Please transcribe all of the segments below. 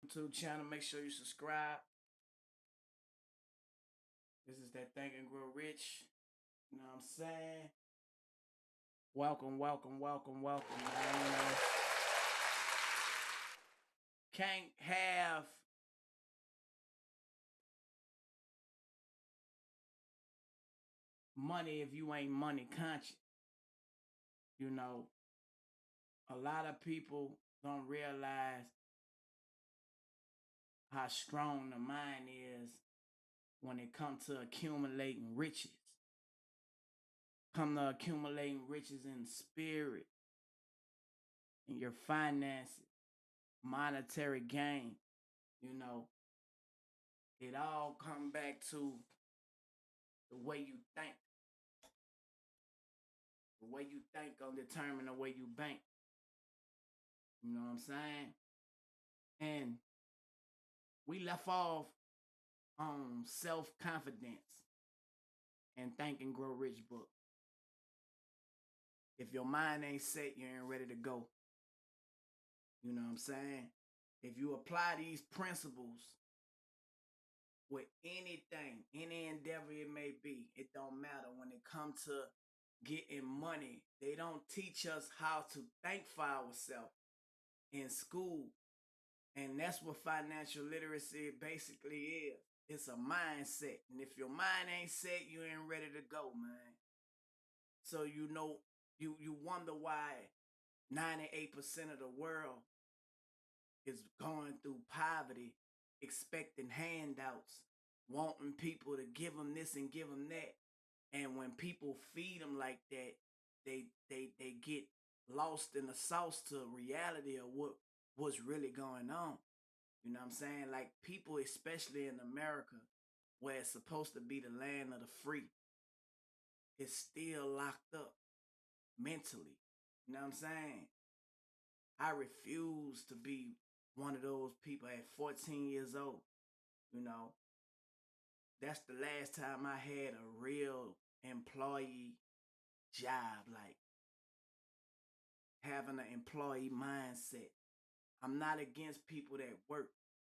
YouTube channel. Make sure you subscribe. This is that Think and Grow Rich. You know what I'm saying? Welcome, welcome, welcome, welcome, man. You know, can't have money if you ain't money conscious. You know, a lot of people don't realize how strong the mind is when it comes to accumulating riches. Come to accumulating riches in spirit, in your finances, monetary gain. You know, it all come back to the way you think. The way you think gonna determine the way you bank. You know what I'm saying? And we left off on self-confidence and Think and Grow Rich book. If your mind ain't set, you ain't ready to go. You know what I'm saying? If you apply these principles with anything, any endeavor it may be, it don't matter. When it comes to getting money, they don't teach us how to think for ourselves in school. And that's what financial literacy basically is. It's a mindset. And if your mind ain't set, you ain't ready to go, man. So you know, you wonder why 98% of the world is going through poverty, expecting handouts, wanting people to give them this and give them that. And when people feed them like that, they get lost in the sauce to reality of what's really going on. You know what I'm saying? Like people, especially in America, where it's supposed to be the land of the free, is still locked up mentally. You know what I'm saying? I refuse to be one of those people at 14 years old. You know, that's the last time I had a real employee job, like having an employee mindset. I'm not against people that work.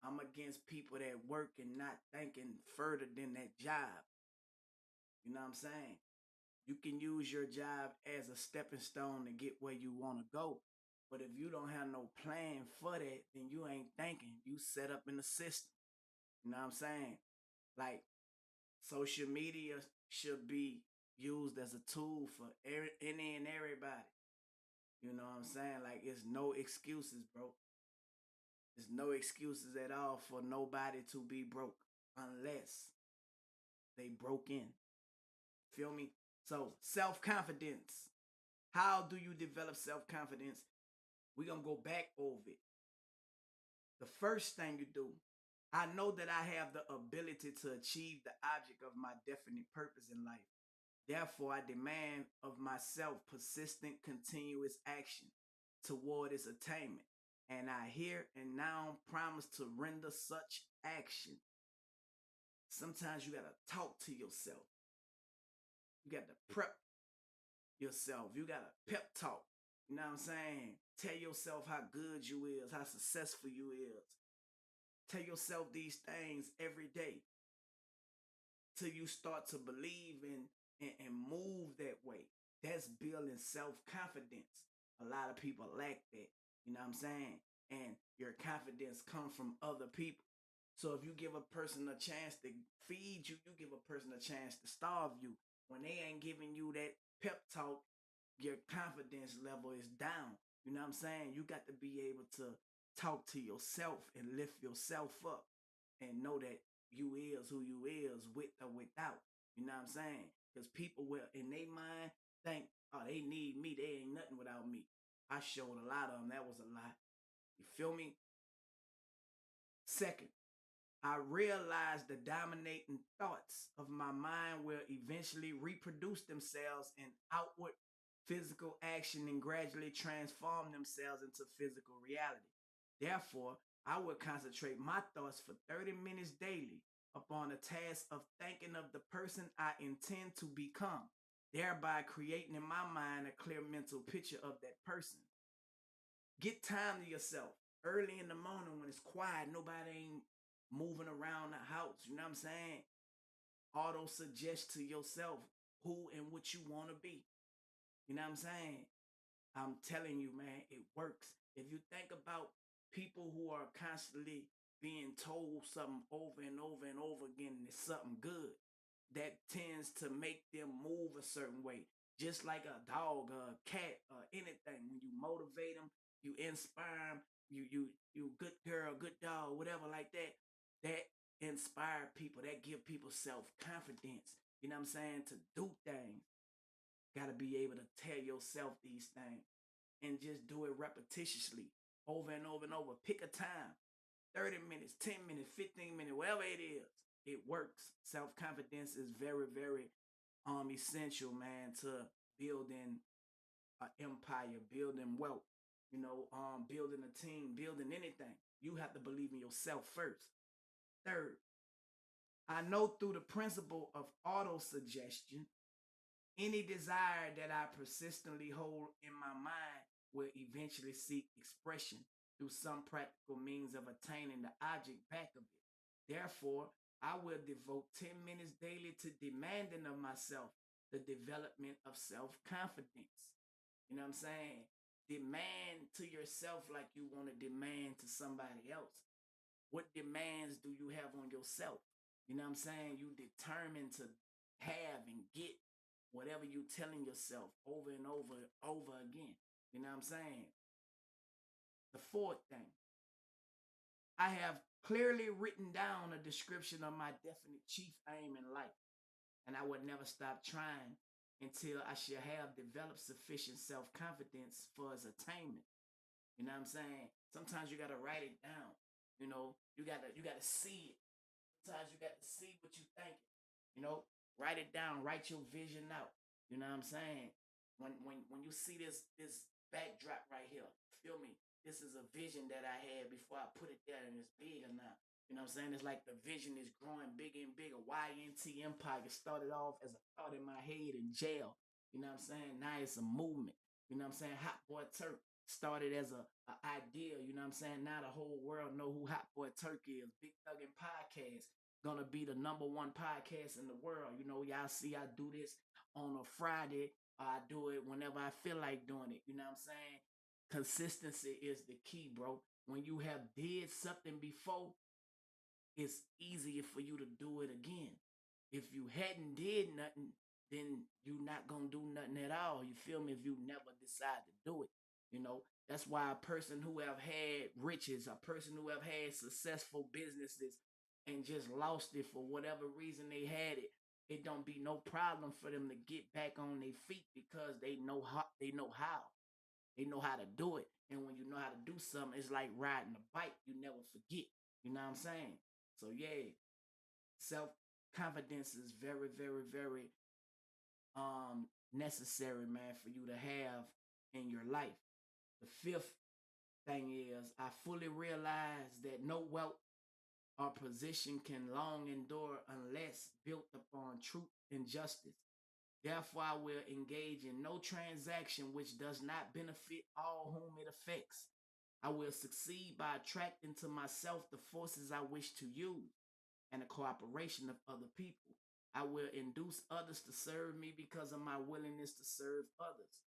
I'm against people that work and not thinking further than that job. You know what I'm saying? You can use your job as a stepping stone to get where you want to go. But if you don't have no plan for that, then you ain't thinking. You set up in the system. You know what I'm saying? Like social media should be used as a tool for any and everybody. You know what I'm saying? Like it's no excuses, bro. There's no excuses at all for nobody to be broke unless they broke in. Feel me? So self-confidence. How do you develop self-confidence? We're going to go back over it. The first thing you do, I know that I have the ability to achieve the object of my definite purpose in life. Therefore, I demand of myself persistent, continuous action toward its attainment. And I here and now promise to render such action. Sometimes you got to talk to yourself. You got to prep yourself. You got to pep talk. You know what I'm saying? Tell yourself how good you is, how successful you is. Tell yourself these things every day till you start to believe and move that way. That's building self-confidence. A lot of people lack that. You know what I'm saying? And your confidence comes from other people. So if you give a person a chance to feed you, you give a person a chance to starve you. When they ain't giving you that pep talk, your confidence level is down. You know what I'm saying? You got to be able to talk to yourself and lift yourself up and know that you is who you is with or without. You know what I'm saying? Because people will, in their mind, think, oh, they need me. They ain't nothing without me. I showed a lot of them. That was a lie. You feel me? Second, I realized the dominating thoughts of my mind will eventually reproduce themselves in outward physical action and gradually transform themselves into physical reality. Therefore, I will concentrate my thoughts for 30 minutes daily upon the task of thinking of the person I intend to become, thereby creating in my mind a clear mental picture of that person. Get time to yourself. Early in the morning when it's quiet, nobody ain't moving around the house. You know what I'm saying? Auto suggest to yourself who and what you want to be. You know what I'm saying? I'm telling you, man, it works. If you think about people who are constantly being told something over and over and over again, and it's something good, that tends to make them move a certain way. Just like a dog, a cat, anything. When you motivate them, you inspire them, you good girl, good dog, whatever like that. That inspire people. That give people self confidence. You know what I'm saying? To do things, gotta be able to tell yourself these things and just do it repetitiously over and over and over. Pick a time, 30 minutes, 10 minutes, 15 minutes, whatever it is. It works. Self confidence is very, very essential, man, to building an empire, building wealth, building a team, building anything. You have to believe in yourself first. Third, I know through the principle of auto suggestion, any desire that I persistently hold in my mind will eventually seek expression through some practical means of attaining the object back of it. Therefore, I will devote 10 minutes daily to demanding of myself the development of self confidence. You know what I'm saying? Demand to yourself like you want to demand to somebody else. What demands do you have on yourself? You know what I'm saying? You determined to have and get whatever you telling yourself over and over again. You know what I'm saying? The fourth thing, I have clearly written down a description of my definite chief aim in life, and I would never stop trying until I should have developed sufficient self-confidence for its attainment. You know what I'm saying? Sometimes you gotta write it down. You gotta see it. Sometimes you got to see what you thinking. You know, write it down, write your vision out. You know what I'm saying? When you see this backdrop right here, feel me? This is a vision that I had before I put it there, and it's bigger now. You know what I'm saying? It's like the vision is growing bigger and bigger. YNT Empire started off as a thought in my head in jail. You know what I'm saying? Now it's a movement. You know what I'm saying? Hot Boy Turk started as a idea. You know what I'm saying? Now the whole world know who Hot Boy Turk is. Big Thuggin Podcast gonna be the #1 podcast in the world. You know, y'all see I do this on a Friday. I do it whenever I feel like doing it. You know what I'm saying? Consistency is the key, bro. When you have did something before, it's easier for you to do it again. If you hadn't did nothing, then you not gonna do nothing at all. You feel me? If you never decide to do it, that's why a person who have had riches, a person who have had successful businesses, and just lost it for whatever reason they had it, it don't be no problem for them to get back on their feet because they know how. They know how. They know how to do it. And when you know how to do something, it's like riding a bike. You never forget. You know what I'm saying? So yeah, self confidence is very, very, very necessary, man, for you to have in your life. The fifth thing is I fully realize that no wealth or position can long endure unless built upon truth and justice. Therefore, I will engage in no transaction which does not benefit all whom it affects. I will succeed by attracting to myself the forces I wish to use and the cooperation of other people. I will induce others to serve me because of my willingness to serve others.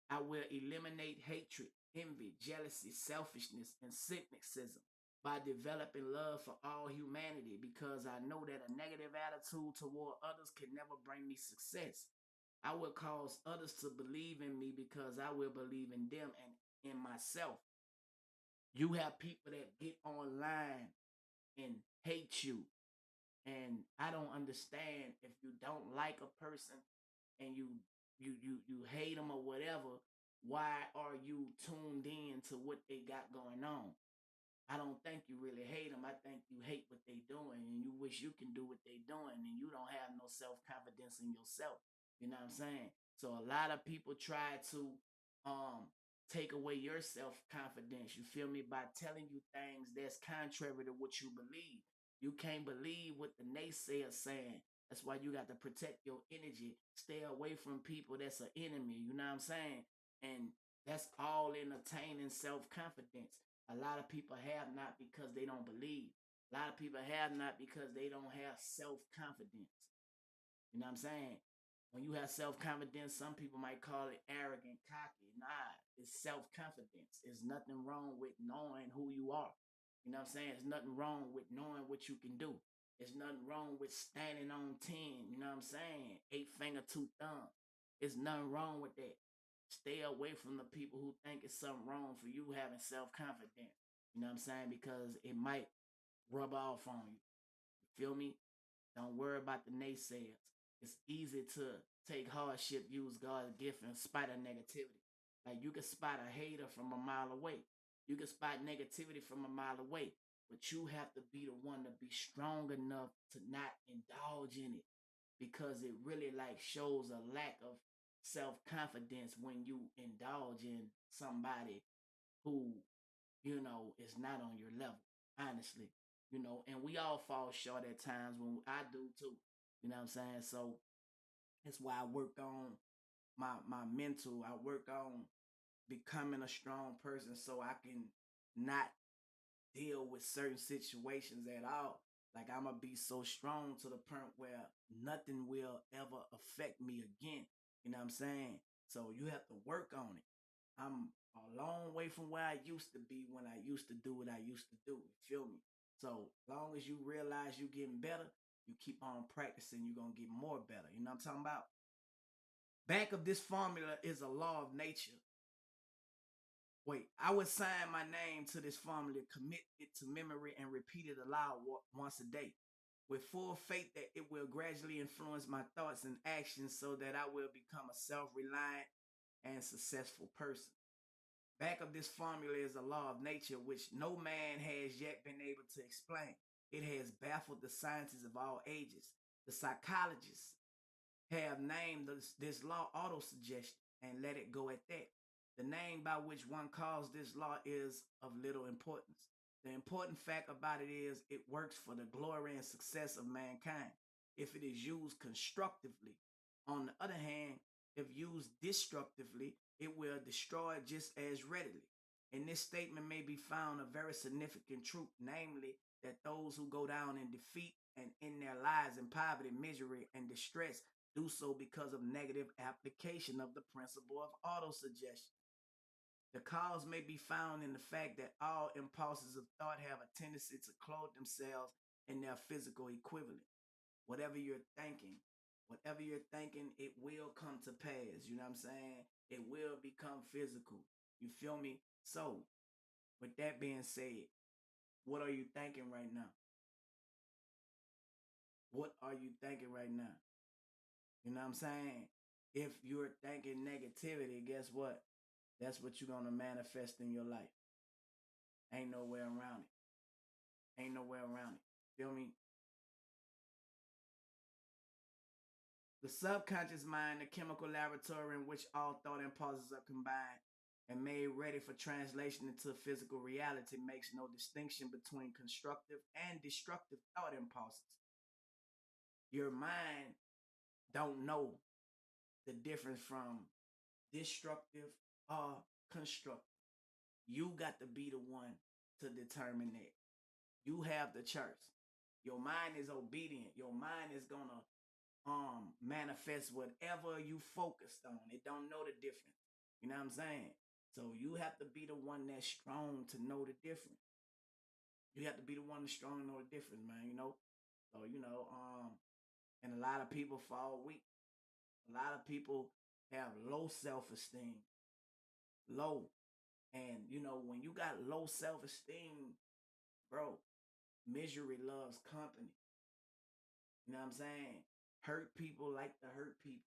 I will eliminate hatred, envy, jealousy, selfishness, and cynicism by developing love for all humanity because I know that a negative attitude toward others can never bring me success. I will cause others to believe in me because I will believe in them and in myself. You have people that get online and hate you. And I don't understand if you don't like a person and you hate them or whatever, why are you tuned in to what they got going on? I don't think you really hate them. I think you hate what they doing and you wish you can do what they doing and you don't have no self-confidence in yourself. You know what I'm saying? So a lot of people try to um take away your self-confidence. You feel me? By telling you things that's contrary to what you believe. You can't believe what the naysayers saying. That's why you got to protect your energy. Stay away from people that's an enemy. You know what I'm saying? And that's all in attaining self-confidence. A lot of people have not because they don't believe. A lot of people have not because they don't have self confidence. You know what I'm saying? When you have self confidence, some people might call it arrogant, cocky. Nah, it's self confidence. There's nothing wrong with knowing who you are. You know what I'm saying? There's nothing wrong with knowing what you can do. There's nothing wrong with standing on 10. You know what I'm saying? 8 finger, 2 thumb. There's nothing wrong with that. Stay away from the people who think it's something wrong for you having self confidence. You know what I'm saying? Because it might rub off on you. You feel me? Don't worry about the naysayers. It's easy to take hardship, use God's gift in spite of negativity. Like you can spot a hater from a mile away. You can spot negativity from a mile away. But you have to be the one to be strong enough to not indulge in it. Because it really like shows a lack of self-confidence when you indulge in somebody who, is not on your level, honestly. And we all fall short at times when I do too. You know what I'm saying? So that's why I work on my mental. I work on becoming a strong person so I can not deal with certain situations at all. Like I'm gonna be so strong to the point where nothing will ever affect me again. You know what I'm saying? So you have to work on it. I'm a long way from where I used to be when I used to do what I used to do. You feel me? So long as you realize you're getting better, you keep on practicing, you're gonna get more better. You know what I'm talking about? Back of this formula is a law of nature. Wait, I would sign my name to this formula, commit it to memory, and repeat it aloud once a day, with full faith that it will gradually influence my thoughts and actions so that I will become a self reliant and successful person. Back of this formula is a law of nature which no man has yet been able to explain. It has baffled the scientists of all ages. The psychologists have named this law autosuggestion and let it go at that. The name by which one calls this law is of little importance. The important fact about it is it works for the glory and success of mankind if it is used constructively. On the other hand, if used destructively, it will destroy just as readily. In this statement may be found a very significant truth, namely that those who go down in defeat and in their lives in poverty, misery, and distress do so because of negative application of the principle of autosuggestion. The cause may be found in the fact that all impulses of thought have a tendency to clothe themselves in their physical equivalent. Whatever you're thinking, it will come to pass. You know what I'm saying? It will become physical. You feel me? So, with that being said, what are you thinking right now? What are you thinking right now? You know what I'm saying? If you're thinking negativity, guess what? That's what you're going to manifest in your life. Ain't no way around it. Ain't no way around it. Feel me? The subconscious mind, the chemical laboratory in which all thought impulses are combined and made ready for translation into physical reality, makes no distinction between constructive and destructive thought impulses. Your mind don't know the difference from destructive or constructive. You got to be the one to determine that. You have the choice. Your mind is obedient. Your mind is gonna manifest whatever you focused on. It don't know the difference. You know what I'm saying? So you have to be the one that's strong to know the difference. You have to be the one that's strong to know the difference, man. So and a lot of people fall weak. A lot of people have low self-esteem. Low. And when you got low self-esteem, bro, misery loves company. You know what I'm saying? Hurt people like to hurt people.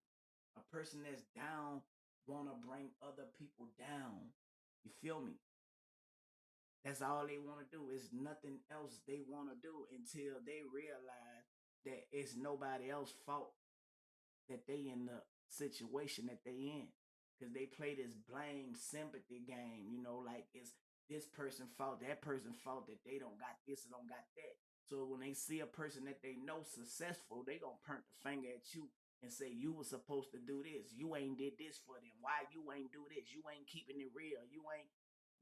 A person that's down want to bring other people down. You feel me? That's all they want to do. It's nothing else they want to do until they realize that it's nobody else's fault that they in the situation that they in. Because they play this blame sympathy game, like it's this person's fault, that person's fault that they don't got this and don't got that. So when they see a person that they know successful, they gonna point the finger at you and say you were supposed to do this. You ain't did this for them. Why you ain't do this? You ain't keeping it real. You ain't.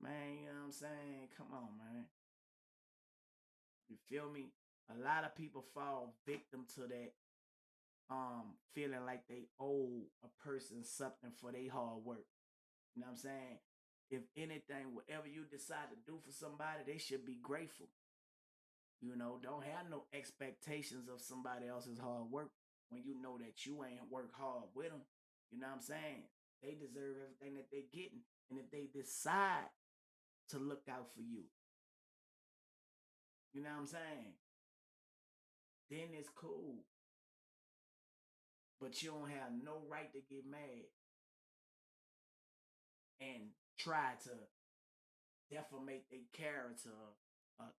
Man, you know what I'm saying? Come on, man. You feel me? A lot of people fall victim to that feeling like they owe a person something for their hard work. You know what I'm saying? If anything, whatever you decide to do for somebody, they should be grateful. You know, don't have no expectations of somebody else's hard work when you know that you ain't work hard with them. You know what I'm saying? They deserve everything that they're getting. And if they decide to look out for you, you know what I'm saying? Then it's cool. But you don't have no right to get mad and try to defamate their character,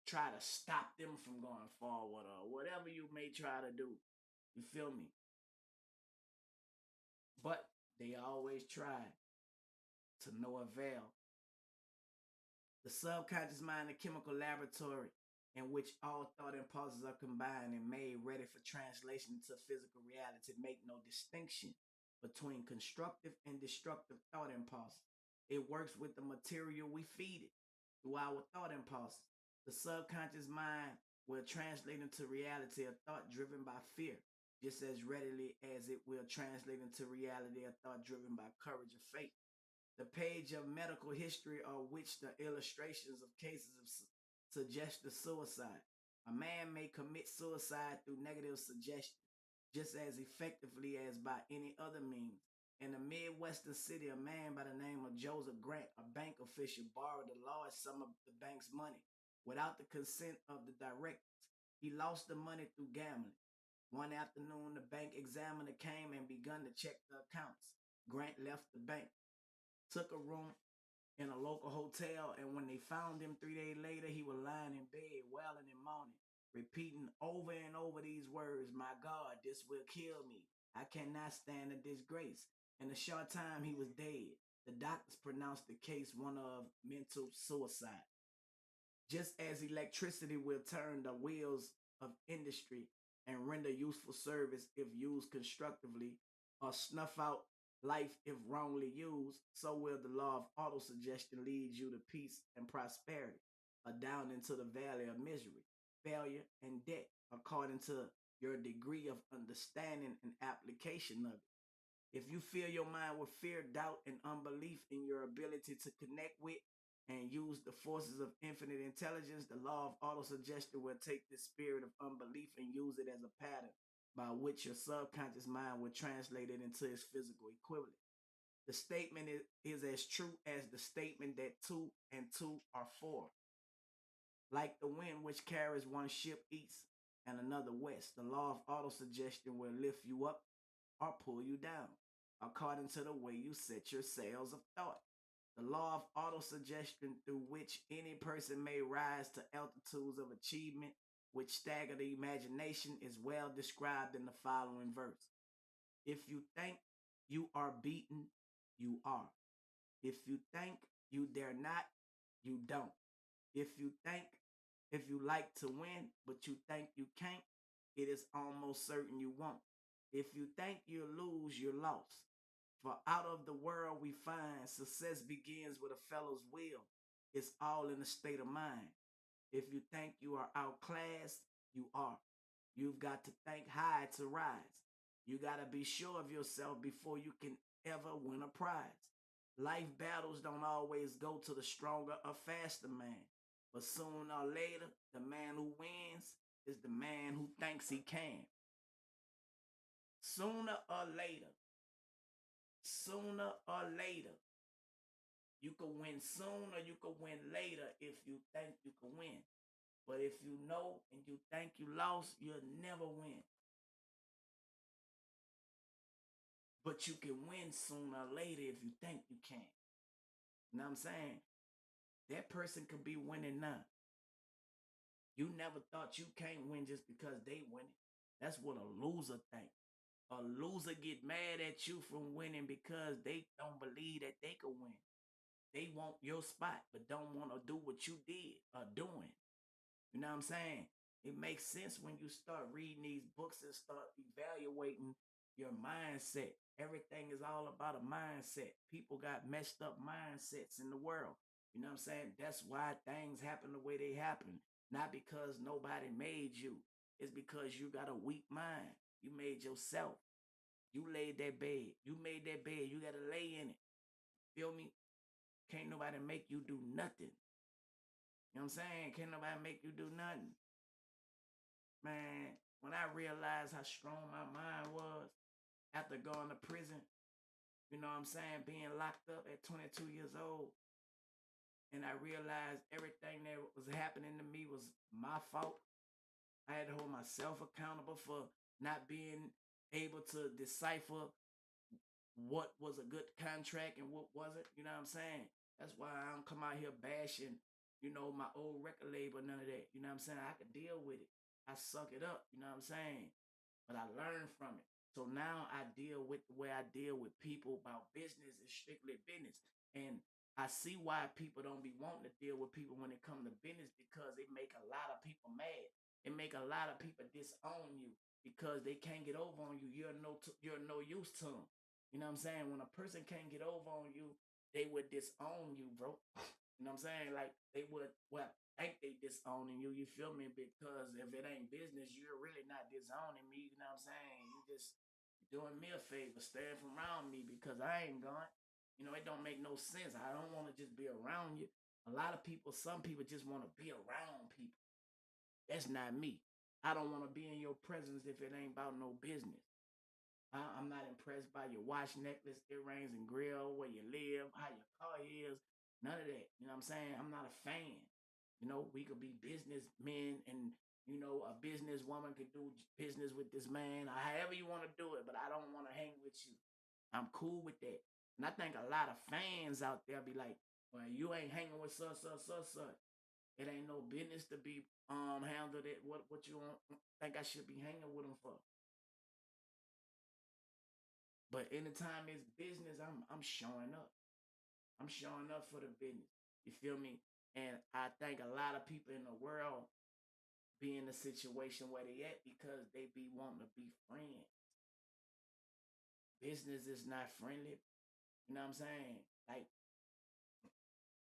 try to stop them from going forward, or whatever you may try to do. You feel me? But they always try to no avail. The subconscious mind, a chemical laboratory in which all thought impulses are combined and made ready for translation into physical reality, make no distinction between constructive and destructive thought impulses. It works with the material we feed it through our thought impulses. The subconscious mind will translate into reality a thought driven by fear, just as readily as it will translate into reality a thought driven by courage or faith. The page of medical history of which the illustrations of cases of suggestive suicide. A man may commit suicide through negative suggestion just as effectively as by any other means. In a Midwestern city, a man by the name of Joseph Grant, a bank official, borrowed a large sum of the bank's money without the consent of the directors. He lost the money through gambling. One afternoon, the bank examiner came and began to check the accounts. Grant left the bank, took a room in a local hotel, and when they found him 3 days later, he was lying in bed, wailing and moaning, repeating over and over these words, "My God, this will kill me. I cannot stand the disgrace." In a short time, he was dead. The doctors pronounced the case one of mental suicide. Just as electricity will turn the wheels of industry and render useful service if used constructively, or snuff out life if wrongly used, so will the law of autosuggestion lead you to peace and prosperity, or down into the valley of misery, failure, and debt, according to your degree of understanding and application of it. If you fill your mind with fear, doubt, and unbelief in your ability to connect with and use the forces of infinite intelligence, the law of autosuggestion will take this spirit of unbelief and use it as a pattern by which your subconscious mind will translate it into its physical equivalent. The statement is as true as the statement that two and two are four. Like the wind which carries one ship east and another west, the law of autosuggestion will lift you up or pull you down, according to the way you set your sails of thought. The law of autosuggestion, through which any person may rise to altitudes of achievement which stagger the imagination, is well described in the following verse. If you think you are beaten, you are. If you think you dare not, you don't. If you think, if you like to win, but you think you can't, it is almost certain you won't. If you think you'll lose, you're lost. For out of the world we find success begins with a fellow's will. It's all in the state of mind. If you think you are outclassed, you are. You've got to think high to rise. You got to be sure of yourself before you can ever win a prize. Life battles don't always go to the stronger or faster man. But sooner or later, the man who wins is the man who thinks he can. Sooner or later, sooner or later, you can win soon or you can win later if you think you can win. But if you know and you think you lost, you'll never win. But you can win sooner or later if you think you can. You know what I'm saying? That person could be winning now. You never thought you can't win just because they win it. That's what a loser think. A loser get mad at you from winning because they don't believe that they can win. They want your spot, but don't want to do what you did or doing. You know what I'm saying? It makes sense when you start reading these books and start evaluating your mindset. Everything is all about a mindset. People got messed up mindsets in the world. You know what I'm saying? That's why things happen the way they happen. Not because nobody made you. It's because you got a weak mind. You made yourself. You laid that bed. You made that bed. You got to lay in it. Feel me? Can't nobody make you do nothing. You know what I'm saying? Can't nobody make you do nothing. Man, when I realized how strong my mind was after going to prison, you know what I'm saying, being locked up at 22 years old, and I realized everything that was happening to me was my fault. I had to hold myself accountable for not being able to decipher what was a good contract and what wasn't. You know what I'm saying? That's why I don't come out here bashing, my old record label, none of that. You know what I'm saying? I could deal with it. I suck it up. You know what I'm saying? But I learned from it. So now I deal with the way I deal with people about business is strictly business. And I see why people don't be wanting to deal with people when it comes to business because it make a lot of people mad. It make a lot of people disown you because they can't get over on you. You're no use to them. You know what I'm saying? When a person can't get over on you, they would disown you, bro. You know what I'm saying? Like they would think they disowning you. You feel me? Because if it ain't business, you're really not disowning me. You know what I'm saying? You just doing me a favor, staying from around me because I ain't going. It don't make no sense. I don't want to just be around you. A lot of people, some people just want to be around people. That's not me. I don't want to be in your presence if it ain't about no business. I'm not impressed by your watch, necklace, earrings, and grill, where you live, how your car is. None of that. You know what I'm saying? I'm not a fan. We could be businessmen and, a businesswoman could do business with this man, or however you want to do it, but I don't want to hang with you. I'm cool with that. And I think a lot of fans out there be like, well, you ain't hanging with such. It ain't no business to be handled it. What you want, think I should be hanging with them for? But anytime it's business, I'm showing up. I'm showing up for the business. You feel me? And I think a lot of people in the world be in the situation where they at because they be wanting to be friends. Business is not friendly. You know what I'm saying? Like,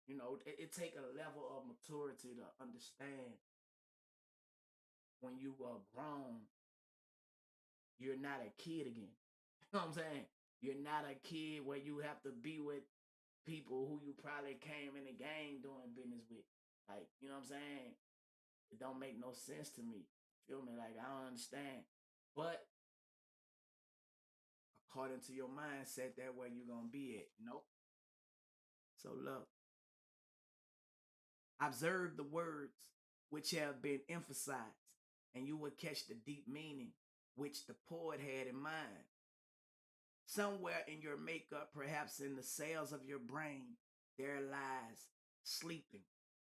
it take a level of maturity to understand when you are grown, you're not a kid again. You know what I'm saying? You're not a kid where you have to be with people who you probably came in the game doing business with. Like, you know what I'm saying? It don't make no sense to me. Feel me? Like, I don't understand. But according to your mindset, that where you're gonna be at. So look, observe the words which have been emphasized, and you will catch the deep meaning which the poet had in mind. Somewhere in your makeup, perhaps in the cells of your brain, there lies sleeping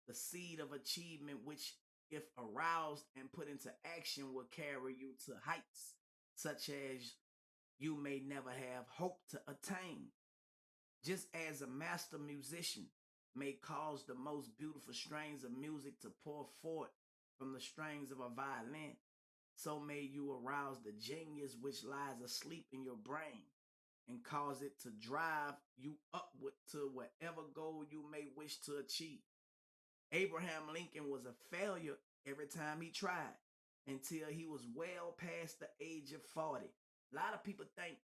the seed of achievement, which, if aroused and put into action, will carry you to heights such as you may never have hoped to attain. Just as a master musician may cause the most beautiful strains of music to pour forth from the strings of a violin, so may you arouse the genius which lies asleep in your brain and cause it to drive you upward to whatever goal you may wish to achieve. Abraham Lincoln was a failure every time he tried until he was well past the age of 40. A lot of people think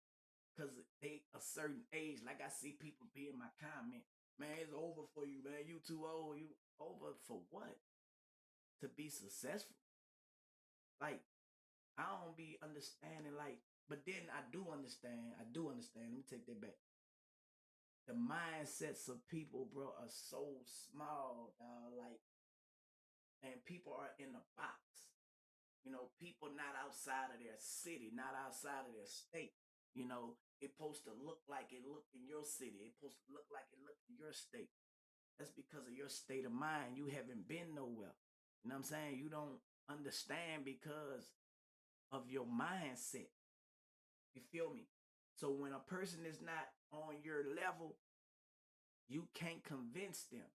because they a certain age, like I see people be in my comment, man, it's over for you, man. You too old. You over for what? To be successful. Like, I don't be understanding, like, but then I do understand. I do understand. Let me take that back. The mindsets of people, bro, are so small, dog. Like, and people are in a box. People not outside of their city, not outside of their state. It's supposed to look like it look in your city. It's supposed to look like it look in your state. That's because of your state of mind. You haven't been nowhere. You know what I'm saying? You don't understand because of your mindset. You feel me? So when a person is not on your level, you can't convince them.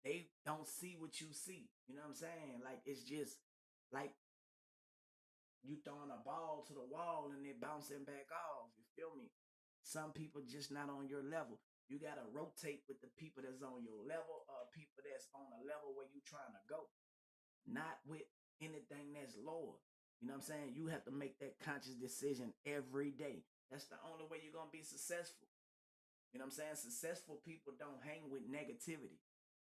They don't see what you see. You know what I'm saying? Like, it's just like you throwing a ball to the wall and it bouncing back off. You feel me? Some people just not on your level. You got to rotate with the people that's on your level or people that's on a level where you trying to go, not with anything that's lower. You know what I'm saying? You have to make that conscious decision every day. That's the only way you're going to be successful. You know what I'm saying? Successful people don't hang with negativity.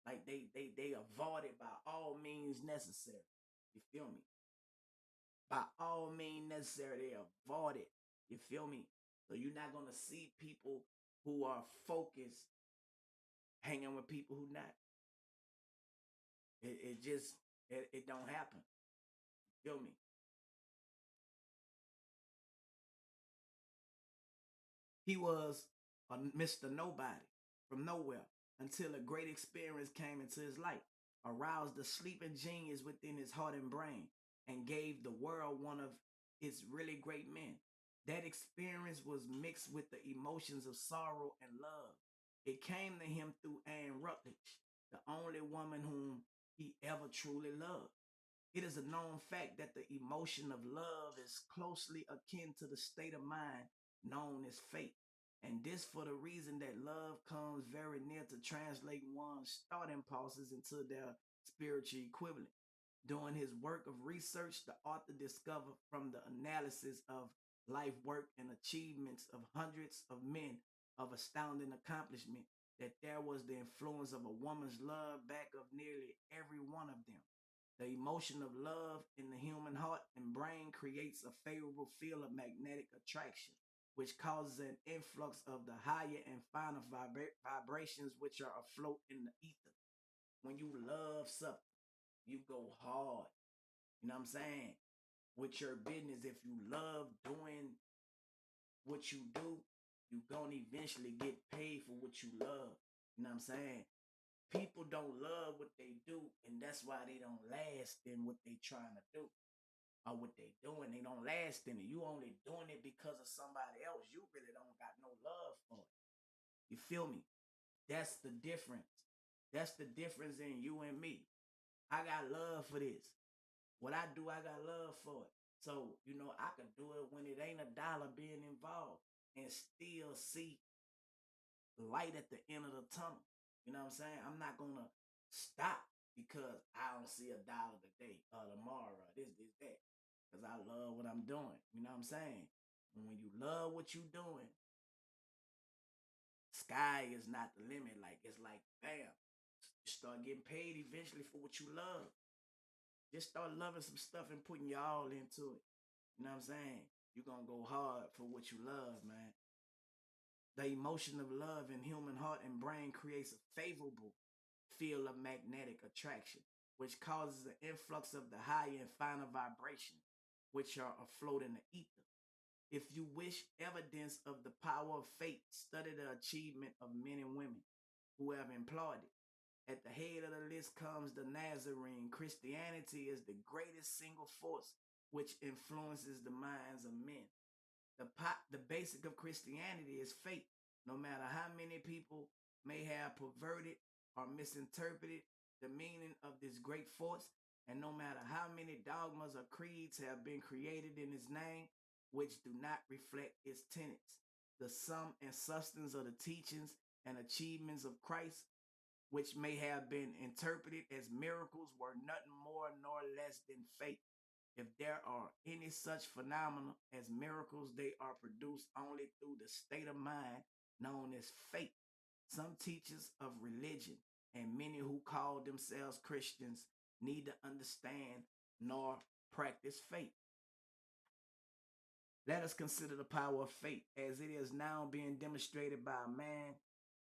Like they avoid it by all means necessary. You feel me? By all means necessary, they avoid it. You feel me? So you're not gonna see people who are focused hanging with people who not. It just it don't happen. You feel me? He was a Mr. Nobody from nowhere until a great experience came into his life, aroused the sleeping genius within his heart and brain, and gave the world one of its really great men. That experience was mixed with the emotions of sorrow and love. It came to him through Anne Rutledge, the only woman whom he ever truly loved. It is a known fact that the emotion of love is closely akin to the state of mind known as fate. And this for the reason that love comes very near to translating one's thought impulses into their spiritual equivalent. During his work of research, the author discovered from the analysis of life work and achievements of hundreds of men of astounding accomplishment that there was the influence of a woman's love back of nearly every one of them. The emotion of love in the human heart and brain creates a favorable field of magnetic attraction, which causes an influx of the higher and finer vibrations which are afloat in the ether. When you love something, you go hard. You know what I'm saying? With your business, if you love doing what you do, you gonna eventually get paid for what you love. You know what I'm saying? People don't love what they do, and that's why they don't last in what they trying to do or what they doing. They don't last in it. You only doing it because of somebody else. You really don't got no love for it. You feel me? That's the difference. That's the difference in you and me. I got love for this. What I do, I got love for it. So, I can do it when it ain't a dollar being involved and still see light at the end of the tunnel. You know what I'm saying? I'm not gonna stop because I don't see a dollar today or tomorrow or this, that. Because I love what I'm doing. You know what I'm saying? And when you love what you're doing, sky is not the limit. Like it's like, bam, you start getting paid eventually for what you love. Just start loving some stuff and putting your all into it. You know what I'm saying? You're gonna go hard for what you love, man. The emotion of love in human heart and brain creates a favorable field of magnetic attraction, which causes an influx of the higher and finer vibration, which are afloat in the ether. If you wish evidence of the power of fate, study the achievement of men and women who have employed it. At the head of the list comes the Nazarene. Christianity is the greatest single force which influences the minds of men. The basic of Christianity is faith. No matter how many people may have perverted or misinterpreted the meaning of this great force, and no matter how many dogmas or creeds have been created in its name, which do not reflect its tenets, the sum and substance of the teachings and achievements of Christ, which may have been interpreted as miracles, were nothing more nor less than faith. If there are any such phenomena as miracles, they are produced only through the state of mind known as faith. Some teachers of religion and many who call themselves Christians neither understand nor practice faith. Let us consider the power of faith as it is now being demonstrated by a man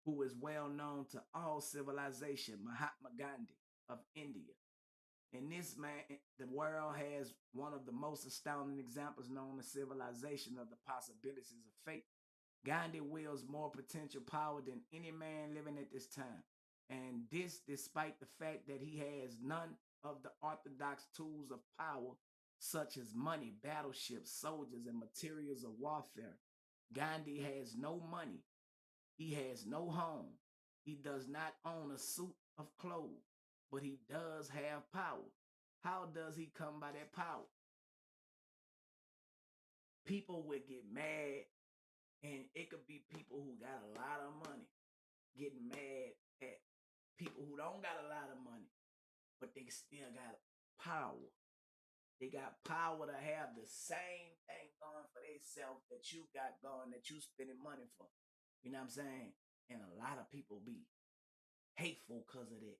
who is well known to all civilization, Mahatma Gandhi of India. In this man, the world has one of the most astounding examples known to civilization of the possibilities of fate. Gandhi wields more potential power than any man living at this time. And this despite the fact that he has none of the orthodox tools of power, such as money, battleships, soldiers, and materials of warfare. Gandhi has no money. He has no home. He does not own a suit of clothes, but he does have power. How does he come by that power? People would get mad, and it could be people who got a lot of money. getting mad at people who don't got a lot of money, but they still got power. They got power to have the same thing going for themselves that you got going, that you spending money for. You know what I'm saying? And a lot of people be hateful because of that.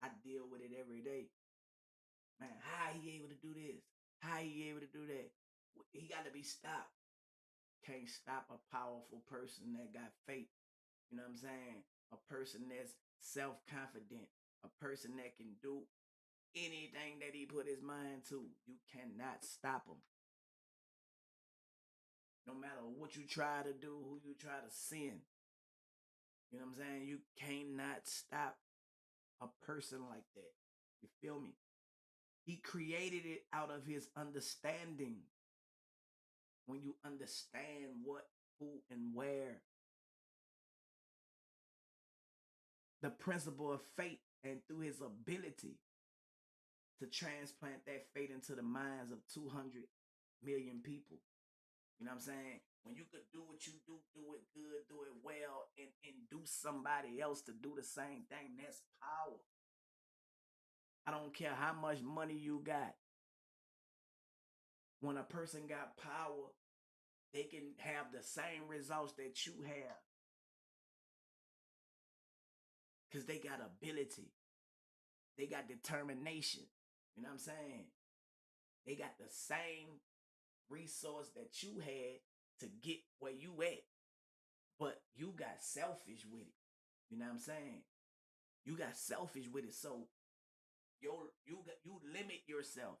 I deal with it every day. Man, how he able to do this? How he able to do that? He got to be stopped. Can't stop a powerful person that got faith. You know what I'm saying? A person that's self-confident. A person that can do anything that he put his mind to. You cannot stop him. No matter what you try to do, who you try to send. You know what I'm saying? You cannot stop a person like that. You feel me? He created it out of his understanding. When you understand what, who, and where, the principle of faith, and through his ability to transplant that faith into the minds of 200 million people. You know what I'm saying? When you could do what you do it good, do it well, and induce somebody else to do the same thing, that's power. I don't care how much money you got. When a person got power, they can have the same results that you have. Because they got ability. They got determination. You know what I'm saying? They got the same resource that you had to get where you at. But you got selfish with it. You know what I'm saying? You got selfish with it. So you limit yourself.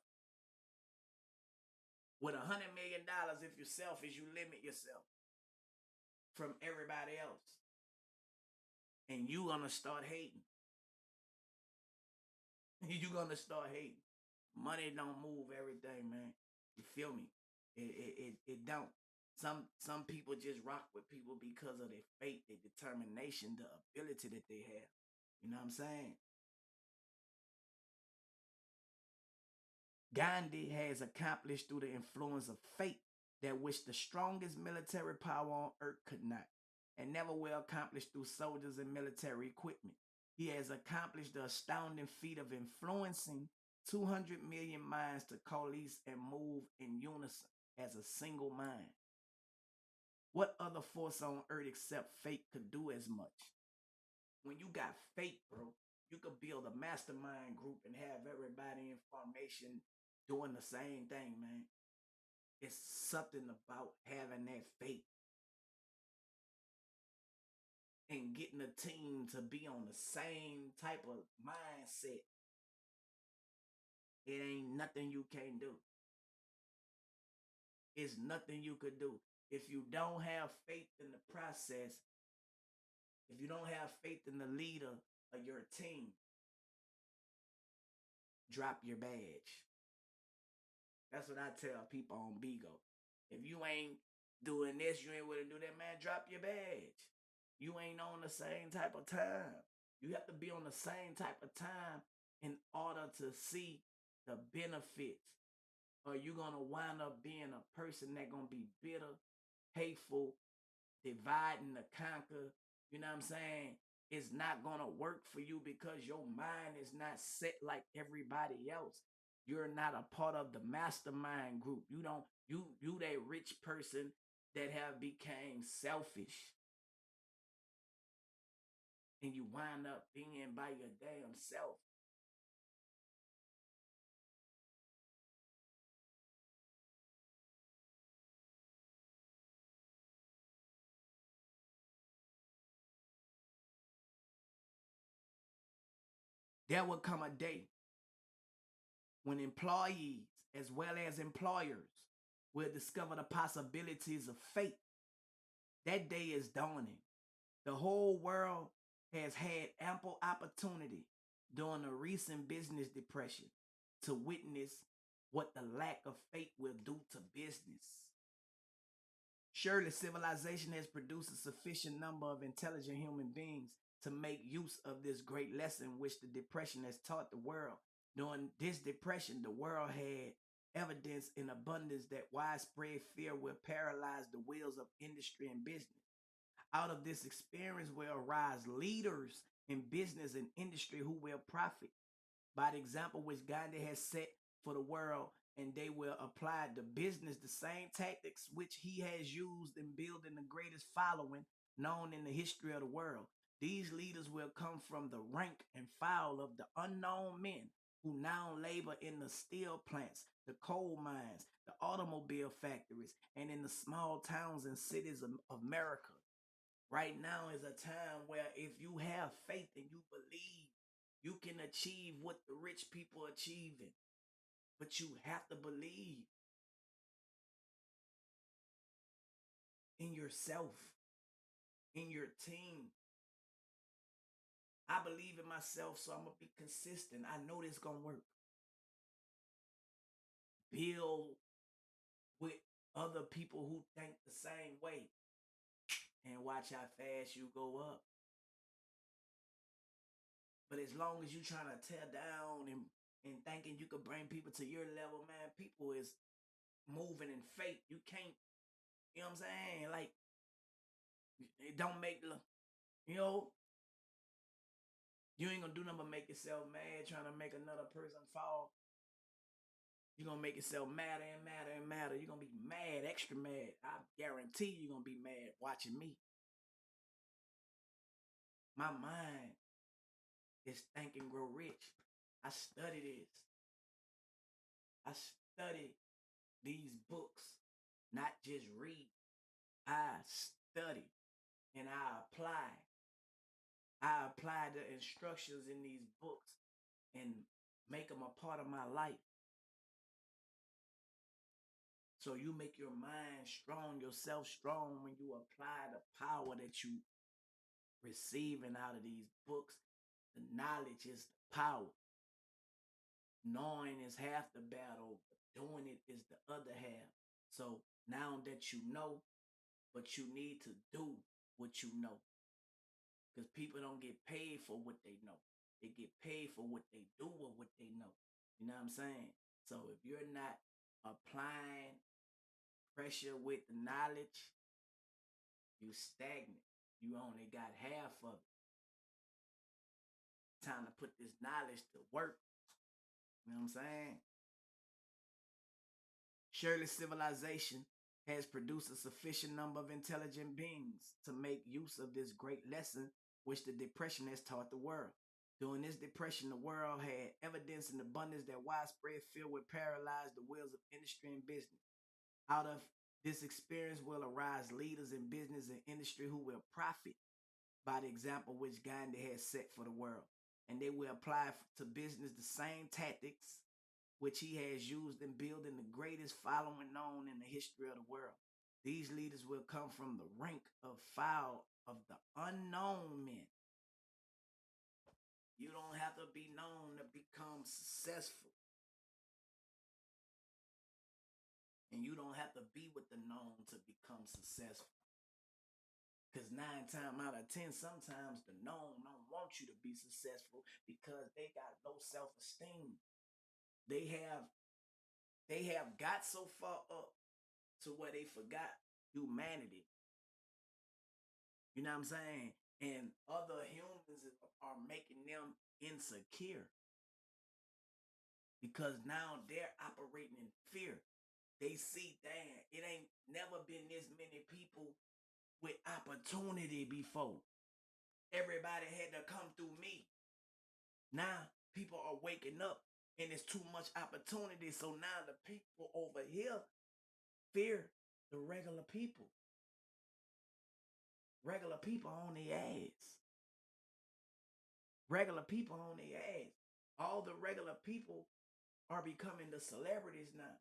With $100 million, if you're selfish, you limit yourself from everybody else. And you gonna start hating. You gonna start hating. Money don't move everything, man. You feel me? It don't. Some people just rock with people because of their faith, their determination, the ability that they have. You know what I'm saying? Gandhi has accomplished through the influence of fate that which the strongest military power on earth could not, and never will accomplish through soldiers and military equipment. He has accomplished the astounding feat of influencing 200 million minds to coalesce and move in unison as a single mind. What other force on earth except fate could do as much? When you got fate, bro, you could build a mastermind group and have everybody in formation doing the same thing, man. It's something about having that faith and getting a team to be on the same type of mindset. It ain't nothing you can't do. It's nothing you could do. If you don't have faith in the process, if you don't have faith in the leader of your team, drop your badge. That's what I tell people on Bigo. If you ain't doing this, you ain't willing to do that, man, drop your badge. You ain't on the same type of time. You have to be on the same type of time in order to see the benefits. Or you're going to wind up being a person that going to be bitter, hateful, dividing to conquer. You know what I'm saying? It's not going to work for you because your mind is not set like everybody else. You're not a part of the mastermind group. You that rich person that have became selfish. And you wind up being by your damn self. There will come a day when employees as well as employers will discover the possibilities of fate. That day is dawning. The whole world has had ample opportunity during the recent business depression to witness what the lack of faith will do to business. Surely civilization has produced a sufficient number of intelligent human beings to make use of this great lesson which the depression has taught the world. During this depression, the world had evidence in abundance that widespread fear will paralyze the wheels of industry and business. Out of this experience will arise leaders in business and industry who will profit by the example which Gandhi has set for the world, and they will apply to business the same tactics which he has used in building the greatest following known in the history of the world. These leaders will come from the rank and file of the unknown men who now labor in the steel plants, the coal mines, the automobile factories, and in the small towns and cities of America. Right now is a time where if you have faith and you believe, you can achieve what the rich people are achieving. But you have to believe in yourself, in your team. I believe in myself, so I'm going to be consistent. I know this going to work. Build with other people who think the same way and watch how fast you go up. But as long as you trying to tear down and thinking you could bring people to your level, man, people is moving in faith. You can't, you know what I'm saying? Like, it don't make, you know, you ain't gonna do nothing but make yourself mad trying to make another person fall. You're gonna make yourself madder and madder and madder. You're gonna be mad, extra mad. I guarantee you're gonna be mad watching me. My mind is Think and Grow Rich. I study this. I study these books, not just read. I study and I apply. I apply the instructions in these books and make them a part of my life. So you make your mind strong, yourself strong when you apply the power that you receiving out of these books. The knowledge is the power. Knowing is half the battle, but doing it is the other half. So now that you know, but you need to do what you know. Because people don't get paid for what they know. They get paid for what they do or what they know. You know what I'm saying? So if you're not applying pressure with the knowledge, you stagnant. You only got half of it. Time to put this knowledge to work. You know what I'm saying? Surely civilization has produced a sufficient number of intelligent beings to make use of this great lesson which the depression has taught the world. During this depression, the world had evidence in abundance that widespread fear would paralyze the wheels of industry and business. Out of this experience will arise leaders in business and industry who will profit by the example which Gandhi has set for the world. And they will apply to business the same tactics which he has used in building the greatest following known in the history of the world. These leaders will come from the rank of file of the unknown men. You don't have to be known to become successful. And you don't have to be with the known to become successful. Because 9 times out of 10, sometimes the known don't want you to be successful because they got low self-esteem. They have got so far up to where they forgot humanity. You know what I'm saying? And other humans are making them insecure because now they're operating in fear. They see, damn, it ain't never been this many people with opportunity before. Everybody had to come through me. Now people are waking up and it's too much opportunity. So now the people over here fear the regular people. Regular people on their ass. Regular people on their ass. All the regular people are becoming the celebrities now.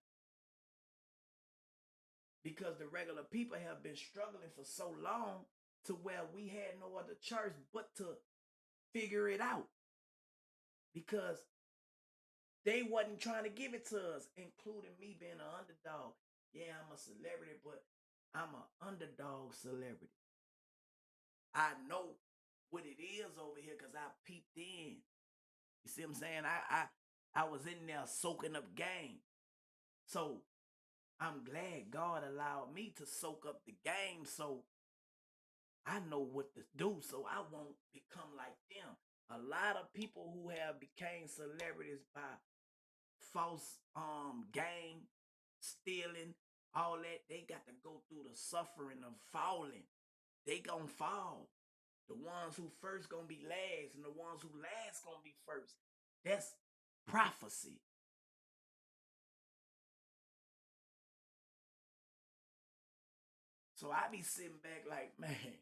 Because the regular people have been struggling for so long to where we had no other choice but to figure it out. Because they wasn't trying to give it to us, including me being an underdog. Yeah, I'm a celebrity, but I'm an underdog celebrity. I know what it is over here because I peeped in. You see what I'm saying? I was in there soaking up game. So I'm glad God allowed me to soak up the game so I know what to do so I won't become like them. A lot of people who have became celebrities by false game, stealing, all that, they got to go through the suffering of falling. They gonna fall. The ones who first gonna be last, and the ones who last gonna be first. That's prophecy. So I be sitting back like, man,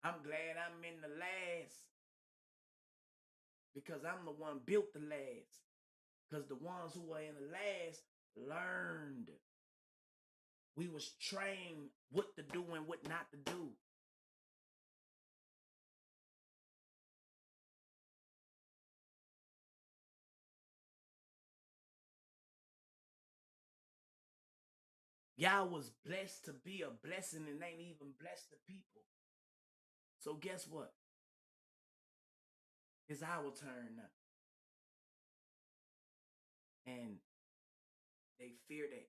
I'm glad I'm in the last because I'm the one built the last. Because the ones who were in the last learned. We was trained what to do and what not to do. Y'all was blessed to be a blessing and ain't even blessed the people. So guess what? It's our turn now. And they fear that.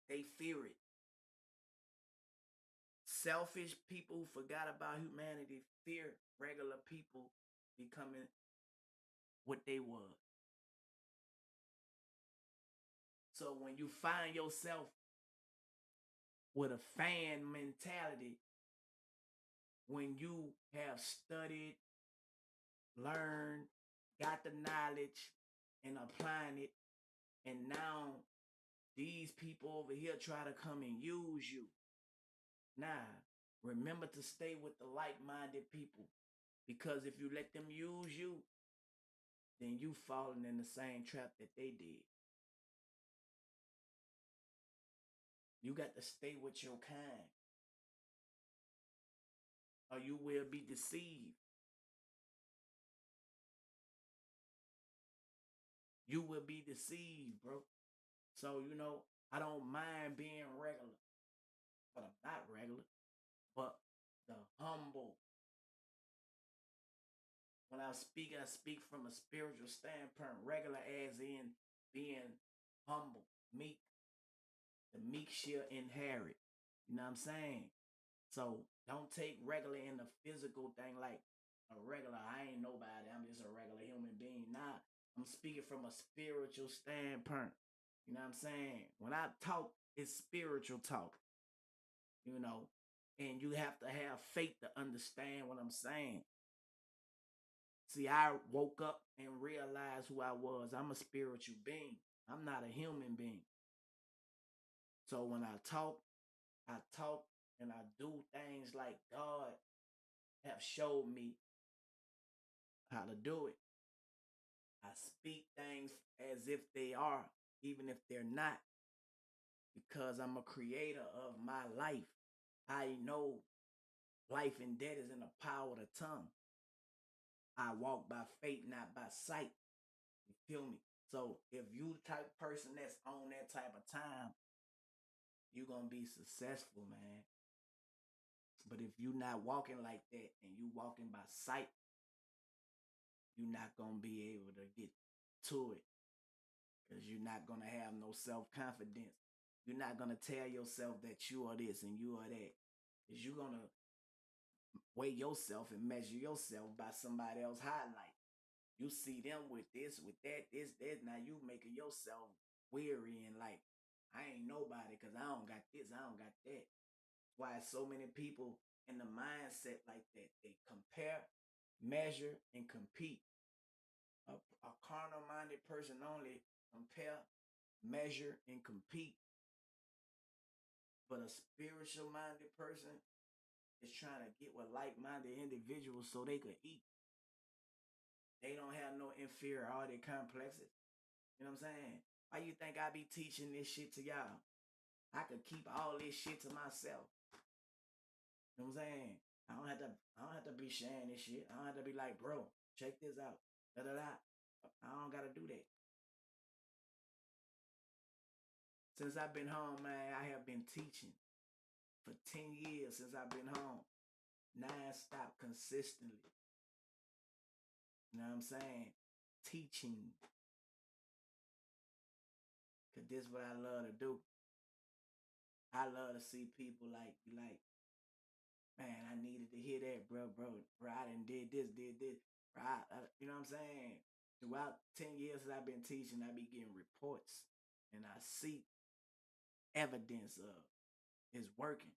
They fear it. Selfish people who forgot about humanity fear regular people becoming what they was. So when you find yourself with a fan mentality, when you have studied, learned, got the knowledge, and applying it, and now these people over here try to come and use you. Nah, remember to stay with the like-minded people, because if you let them use you, then you falling in the same trap that they did. You got to stay with your kind, or you will be deceived. You will be deceived, bro. So, I don't mind being regular, but I'm not regular. But the humble, when I speak from a spiritual standpoint. Regular as in being humble, meek. The meek shall inherit. You know what I'm saying? So don't take regular in the physical thing like a regular. I ain't nobody. I'm just a regular human being. Nah, I'm speaking from a spiritual standpoint. You know what I'm saying? When I talk, it's spiritual talk. You know, and you have to have faith to understand what I'm saying. See, I woke up and realized who I was. I'm a spiritual being. I'm not a human being. So when I talk and I do things like God have showed me how to do it. I speak things as if they are, even if they're not, because I'm a creator of my life. I know life and death is in the power of the tongue. I walk by faith, not by sight. You feel me? So if you the type of person that's on that type of time, you're gonna be successful, man. But if you're not walking like that and you walking by sight, you're not gonna be able to get to it because you're not gonna have no self-confidence. You're not gonna tell yourself that you are this and you are that. Because you're gonna weigh yourself and measure yourself by somebody else's highlight. You see them with this, with that, this, that. Now you making yourself weary and like, I ain't nobody because I don't got this, I don't got that. Why so many people in the mindset like that? They compare, measure, and compete. A carnal minded person only compare, measure, and compete. But a spiritual minded person is trying to get with like minded individuals so they could eat. They don't have no inferiority complexes. You know what I'm saying? Why you think I be teaching this shit to y'all? I could keep all this shit to myself. You know what I'm saying? I don't have to be sharing this shit. I don't have to be like, bro, check this out. Da da da. I don't gotta do that. Since I've been home, man, I have been teaching for 10 years since I've been home. Non-stop consistently. You know what I'm saying? Teaching. Cause this is what I love to do. I love to see people like Man, I needed to hear that, bro. I done did this. Bro, you know what I'm saying? Throughout 10 years that I've been teaching, I be getting reports and I see evidence of it's working.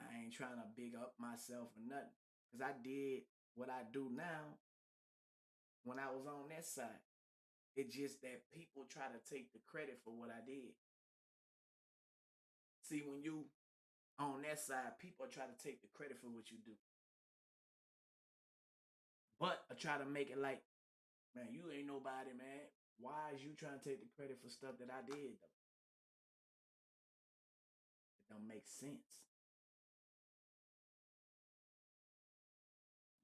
I ain't trying to big up myself or nothing. Because I did what I do now when I was on that side. It's just that people try to take the credit for what I did. See, when you on that side, people try to take the credit for what you do. But I try to make it like, man, you ain't nobody, man. Why is you trying to take the credit for stuff that I did, though? It don't make sense.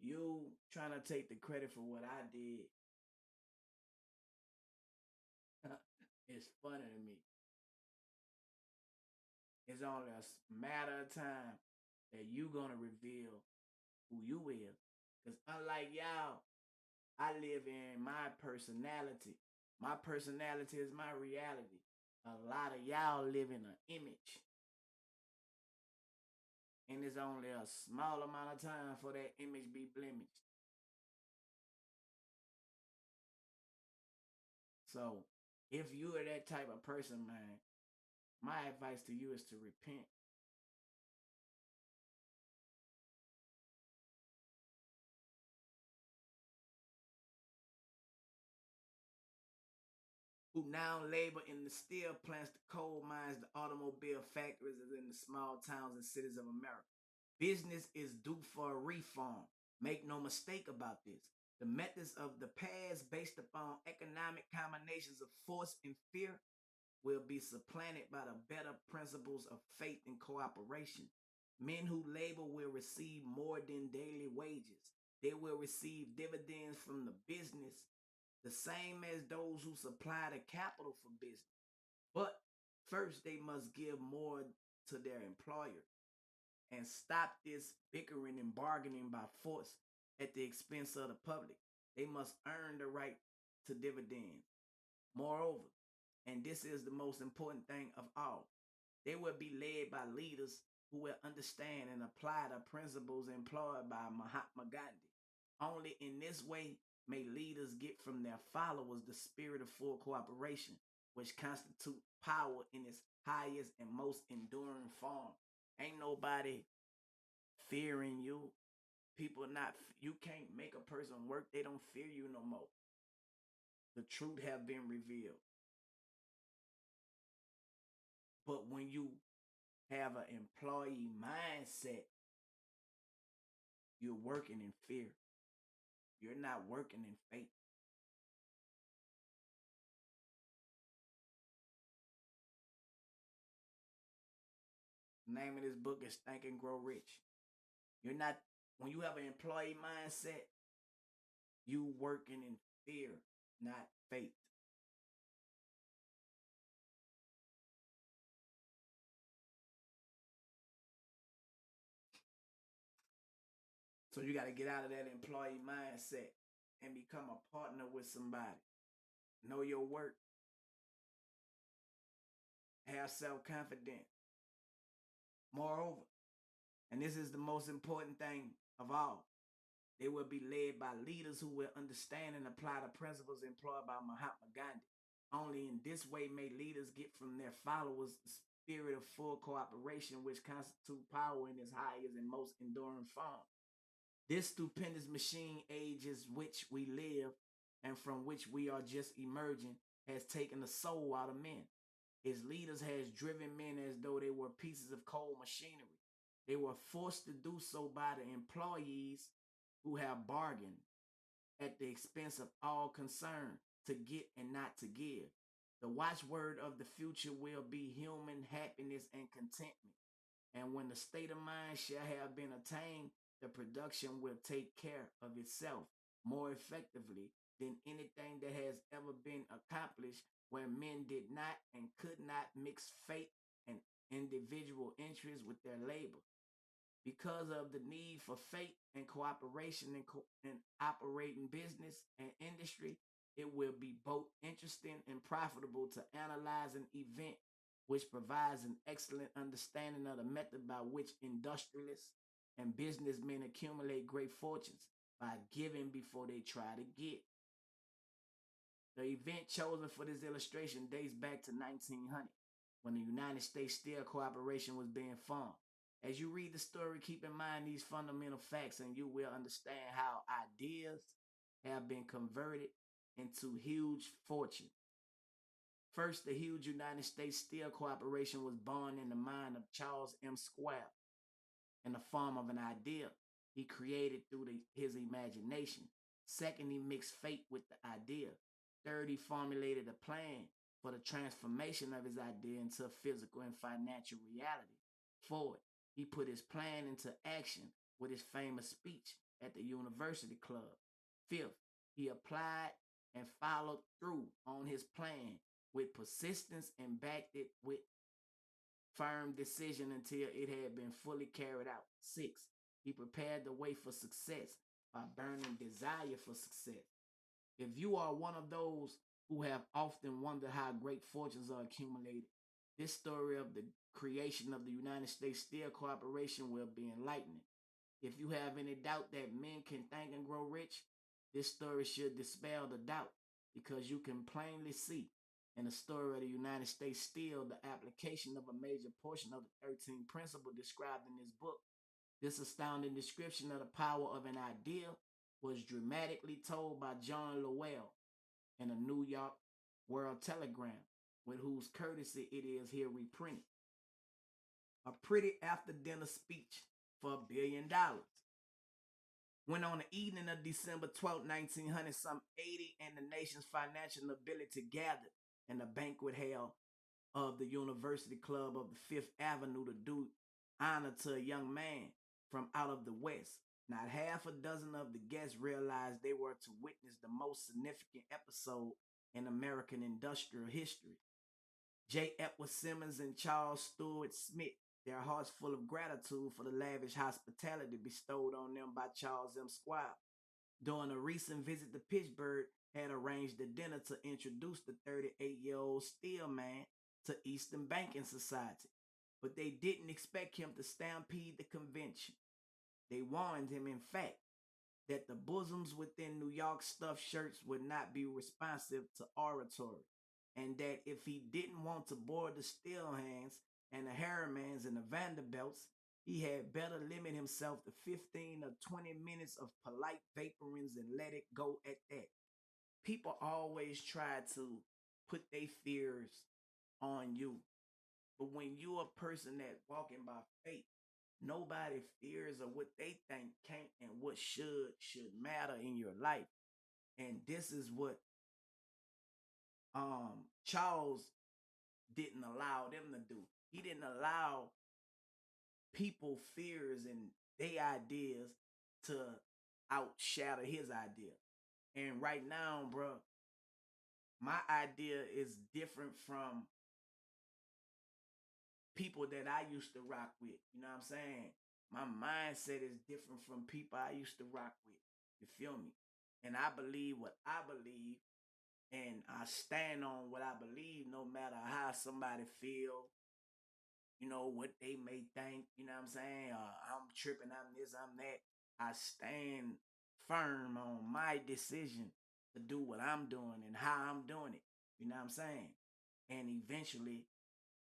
You trying to take the credit for what I did, it's funny to me. It's only a matter of time that you gonna reveal who you is. Because unlike y'all, I live in my personality. My personality is my reality. A lot of y'all live in an image. And it's only a small amount of time for that image be blemished. So if you are that type of person, man, my advice to you is to repent. Who now labor in the steel plants, the coal mines, the automobile factories, and in the small towns and cities of America. Business is due for a reform. Make no mistake about this. The methods of the past, based upon economic combinations of force and fear, will be supplanted by the better principles of faith and cooperation. Men who labor will receive more than daily wages. They will receive dividends from the business, the same as those who supply the capital for business. But first, they must give more to their employer and stop this bickering and bargaining by force at the expense of the public. They must earn the right to dividends. Moreover, and this is the most important thing of all, they will be led by leaders who will understand and apply the principles employed by Mahatma Gandhi. Only in this way may leaders get from their followers the spirit of full cooperation, which constitute power in its highest and most enduring form. Ain't nobody fearing you. People not, you can't make a person work. They don't fear you no more. The truth have been revealed. But when you have an employee mindset, you're working in fear. You're not working in faith. The name of this book is Think and Grow Rich. You're not, when you have an employee mindset, you working in fear, not faith. So you got to get out of that employee mindset and become a partner with somebody. Know your work. Have self-confidence. Moreover, and this is the most important thing of all, they will be led by leaders who will understand and apply the principles employed by Mahatma Gandhi. Only in this way may leaders get from their followers the spirit of full cooperation, which constitute power in its highest and most enduring form. This stupendous machine age is which we live and from which we are just emerging has taken the soul out of men. Its leaders has driven men as though they were pieces of cold machinery. They were forced to do so by the employees who have bargained at the expense of all concerned to get and not to give. The watchword of the future will be human happiness and contentment. And when the state of mind shall have been attained, the production will take care of itself more effectively than anything that has ever been accomplished where men did not and could not mix fate and individual interest with their labor. Because of the need for faith and cooperation in operating business and industry, it will be both interesting and profitable to analyze an event which provides an excellent understanding of the method by which industrialists And businessmen accumulate great fortunes by giving before they try to get. The event chosen for this illustration dates back to 1900, when the United States Steel Corporation was being formed. As you read the story, keep in mind these fundamental facts and you will understand how ideas have been converted into huge fortune. First, the huge United States Steel Corporation was born in the mind of Charles M. Schwab in the form of an idea he created through his imagination. Second, he mixed fate with the idea. Third, he formulated a plan for the transformation of his idea into physical and financial reality. Fourth, he put his plan into action with his famous speech at the University Club. Fifth, he applied and followed through on his plan with persistence and backed it with firm decision until it had been fully carried out. Six, he prepared the way for success by burning desire for success. If you are one of those who have often wondered how great fortunes are accumulated, this story of the creation of the United States Steel Corporation will be enlightening. If you have any doubt that men can think and grow rich, this story should dispel the doubt because you can plainly see in the story of the United States Steel the application of a major portion of the 13 principles described in this book. This astounding description of the power of an idea was dramatically told by John Lowell in a New York World Telegram, with whose courtesy it is here reprinted. A pretty after-dinner speech for $1 billion. When on the evening of December 12, 1900, some 80 and the nation's financial nobility gathered in the banquet hall of the University Club of the Fifth Avenue to do honor to a young man from out of the West. Not half a dozen of the guests realized they were to witness the most significant episode in American industrial history. J. Edward Simmons and Charles Stewart Smith, their hearts full of gratitude for the lavish hospitality bestowed on them by Charles M. Schwab. During a recent visit to Pittsburgh, had arranged a dinner to introduce the 38-year-old steel man to Eastern Banking Society, but they didn't expect him to stampede the convention. They warned him, in fact, that the bosoms within New York stuffed shirts would not be responsive to oratory, and that if he didn't want to board the Steelhands and the Harrimans and the Vanderbilts, he had better limit himself to 15 or 20 minutes of polite vaporings and let it go at that. People always try to put their fears on you. But when you're a person that walking by faith, nobody fears of what they think can't and what should matter in your life. And this is what Charles didn't allow them to do. He didn't allow people fears and their ideas to outshadow his idea. And right now, bro, my idea is different from people that I used to rock with. You know what I'm saying? My mindset is different from people I used to rock with. You feel me? And I believe what I believe, and I stand on what I believe, no matter how somebody feel, you know, what they may think, you know what I'm saying? I'm tripping, I'm this, I'm that. I stand firm on my decision to do what I'm doing and how I'm doing it. You know what I'm saying? And eventually,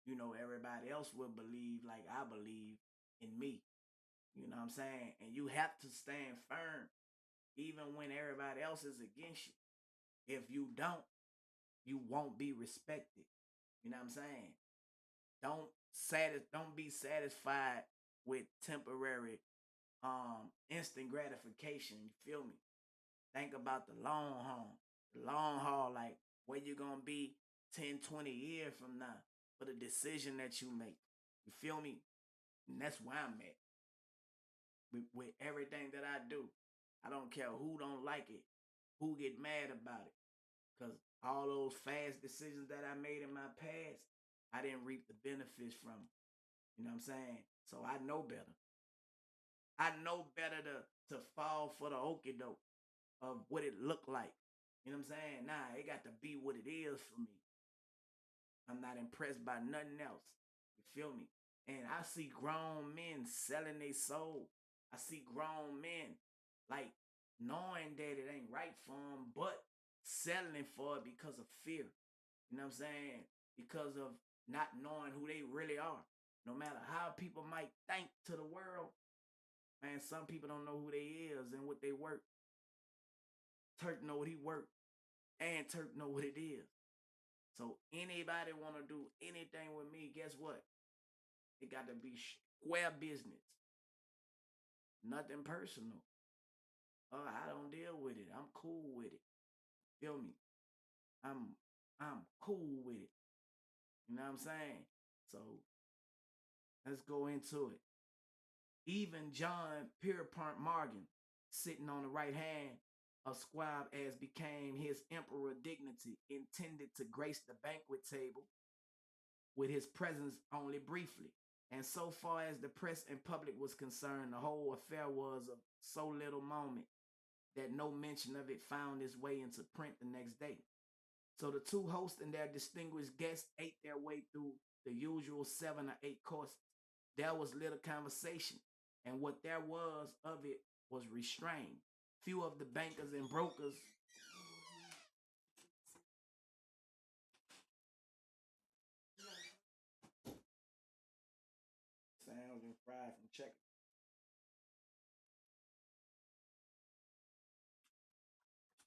you know, everybody else will believe like I believe in me. You know what I'm saying? And you have to stand firm even when everybody else is against you. If you don't, you won't be respected. You know what I'm saying? Don't be satisfied with temporary instant gratification. You feel me? Think about the long haul. The long haul, like where you gonna be 10, 20 years from now for the decision that you make. You feel me? And that's where I'm at. With everything that I do. I don't care who don't like it, who get mad about it. Because all those fast decisions that I made in my past, I didn't reap the benefits from. You know what I'm saying? So I know better. I know better to fall for the okie doke of what it looked like. You know what I'm saying? Nah, it got to be what it is for me. I'm not impressed by nothing else. You feel me? And I see grown men selling their soul I see grown men like knowing that it ain't right for them, but settling for it because of fear. You know what I'm saying? Because of not knowing who they really are. No matter how people might think to the world, man, some people don't know who they is and what they work. Turk know what he work, and Turk know what it is. So anybody want to do anything with me, guess what? It got to be square business, nothing personal. I don't deal with it. I'm cool with it. Feel me? I'm I'm cool with it. You know what I'm saying? So let's go into it. Even John Pierpont Morgan, sitting on the right hand of Squab as became his emperor dignity, intended to grace the banquet table with his presence only briefly. And so far as the press and public was concerned, the whole affair was of so little moment that no mention of it found its way into print the next day. So the two hosts and their distinguished guests ate their way through the usual 7 or 8 courses. There was little conversation, and what there was of it was restrained. Few of the bankers and brokers sounds and fried from chicken.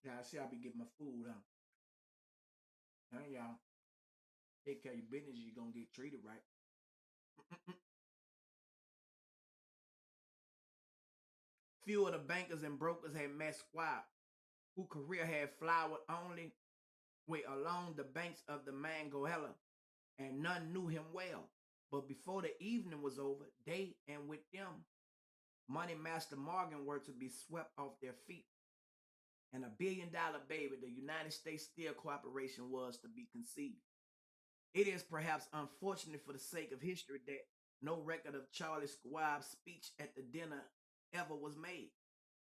Yeah, I see I be getting my food, huh? Hey, y'all. Take care of your business, you're gonna get treated right. Few of the bankers and brokers had met Squab, whose career had flowered only way along the banks of the Mangoella, and none knew him well. But before the evening was over, they and with them Money Master Morgan were to be swept off their feet, and $1 billion baby, the United States Steel Corporation, was to be conceived. It is perhaps unfortunate for the sake of history that no record of Charlie Schwab's speech at the dinner ever was made.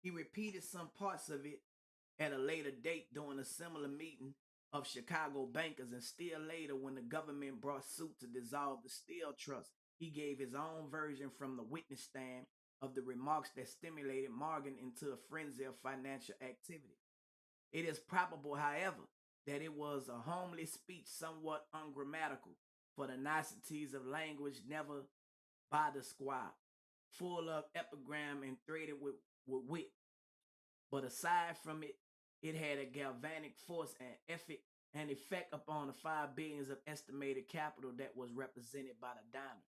He repeated some parts of it at a later date during a similar meeting of Chicago bankers, and still later when the government brought suit to dissolve the Steel Trust, he gave his own version from the witness stand of the remarks that stimulated Morgan into a frenzy of financial activity. It is probable, however, that it was a homely speech, somewhat ungrammatical, for the niceties of language never by the squab, full of epigram and threaded with wit. But aside from it, it had a galvanic force and effect upon the 5 billions of estimated capital that was represented by the diner.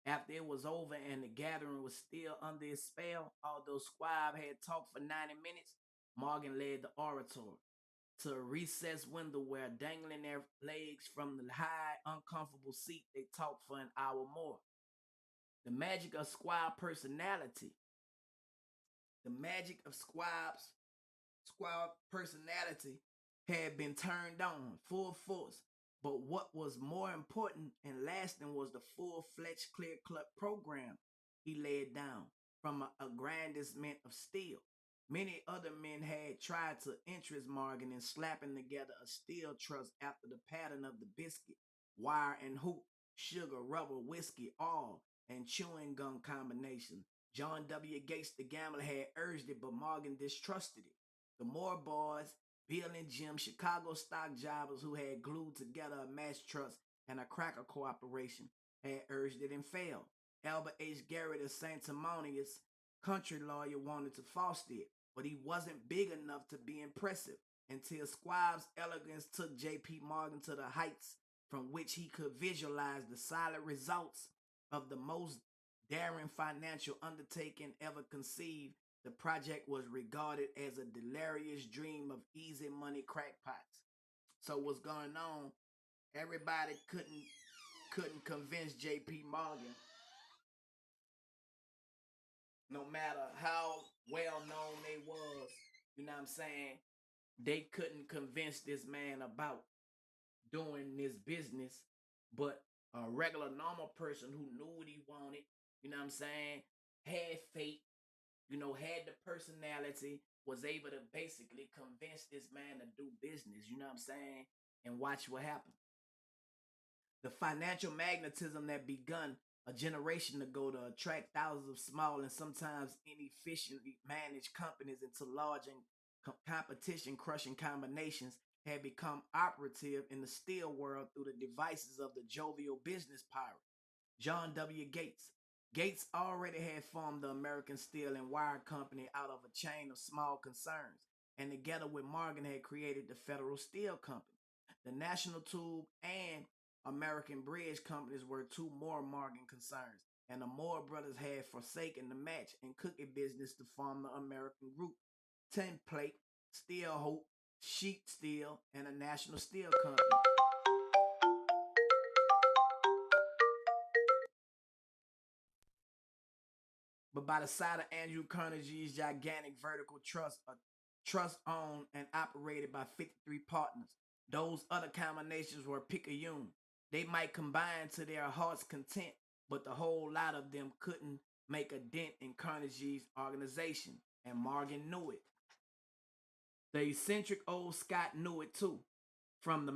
After it was over and the gathering was still under its spell, although Squab had talked for 90 minutes, Morgan led the oratory to a recessed window where, dangling their legs from the high, uncomfortable seat, they talked for an hour more. The magic of Squab personality, the magic of Squab personality had been turned on full force. But what was more important and lasting was the full-fledged clear-cut program he laid down from an aggrandizement of steel. Many other men had tried to interest Morgan in slapping together a steel trust after the pattern of the biscuit, wire and hoop, sugar, rubber, whiskey, all, and chewing gum combination. John W. Gates, the gambler, had urged it, but Morgan distrusted it. The Moore boys, Bill and Jim, Chicago stock jobbers who had glued together a match trust and a cracker corporation, had urged it and failed. Albert H. Garrett, a sanctimonious country lawyer, wanted to foster it, but he wasn't big enough to be impressive until Squab's elegance took J.P. Morgan to the heights from which he could visualize the solid results of the most daring financial undertaking ever conceived. The project was regarded as a delirious dream of easy money crackpots. So what's going on? Everybody couldn't convince J.P. Morgan, no matter how well known they was. You know what I'm saying? They couldn't convince this man about doing this business, but a regular normal person who knew what he wanted, you know what I'm saying, had faith, had the personality, was able to basically convince this man to do business, you know what I'm saying? And watch what happened. The financial magnetism that begun a generation ago to attract thousands of small and sometimes inefficiently managed companies into large and competition crushing combinations had become operative in the steel world through the devices of the jovial business pirate, John W. Gates. Gates already had formed the American Steel and Wire Company out of a chain of small concerns, and together with Morgan had created the Federal Steel Company. The National Tube and American Bridge Companies were two more Morgan concerns, and the Moore brothers had forsaken the match and cookie business to form the American Group, Tin Plate, Steel Hope, Sheet Steel, and a National Steel Company. But by the side of Andrew Carnegie's gigantic vertical trust, a trust owned and operated by 53 partners, those other combinations were picayune. They might combine to their heart's content, but the whole lot of them couldn't make a dent in Carnegie's organization, and Morgan knew it. The eccentric old Scot knew it too. From the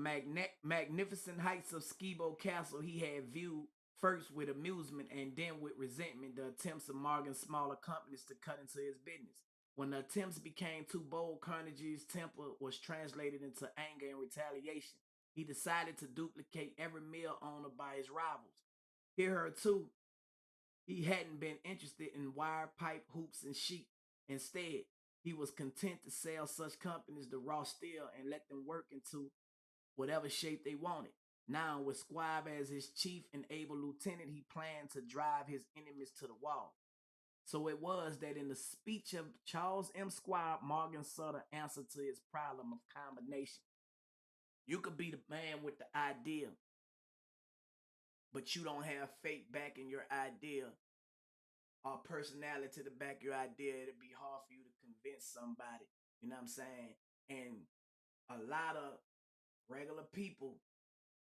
magnificent heights of Skibo Castle, he had viewed first with amusement and then with resentment the attempts of Morgan's smaller companies to cut into his business. When the attempts became too bold, Carnegie's temper was translated into anger and retaliation. He decided to duplicate every mill owner by his rivals. Here, too, he hadn't been interested in wire, pipe, hoops, and sheet. Instead, he was content to sell such companies the raw steel and let them work into whatever shape they wanted. Now, with Squab as his chief and able lieutenant, he planned to drive his enemies to the wall. So it was that in the speech of Charles M. Squab, Morgan saw the answer to his problem of combination. You could be the man with the idea, but you don't have faith back in your idea or personality to back your idea. It'd be hard for you to convince somebody. You know what I'm saying? And a lot of regular people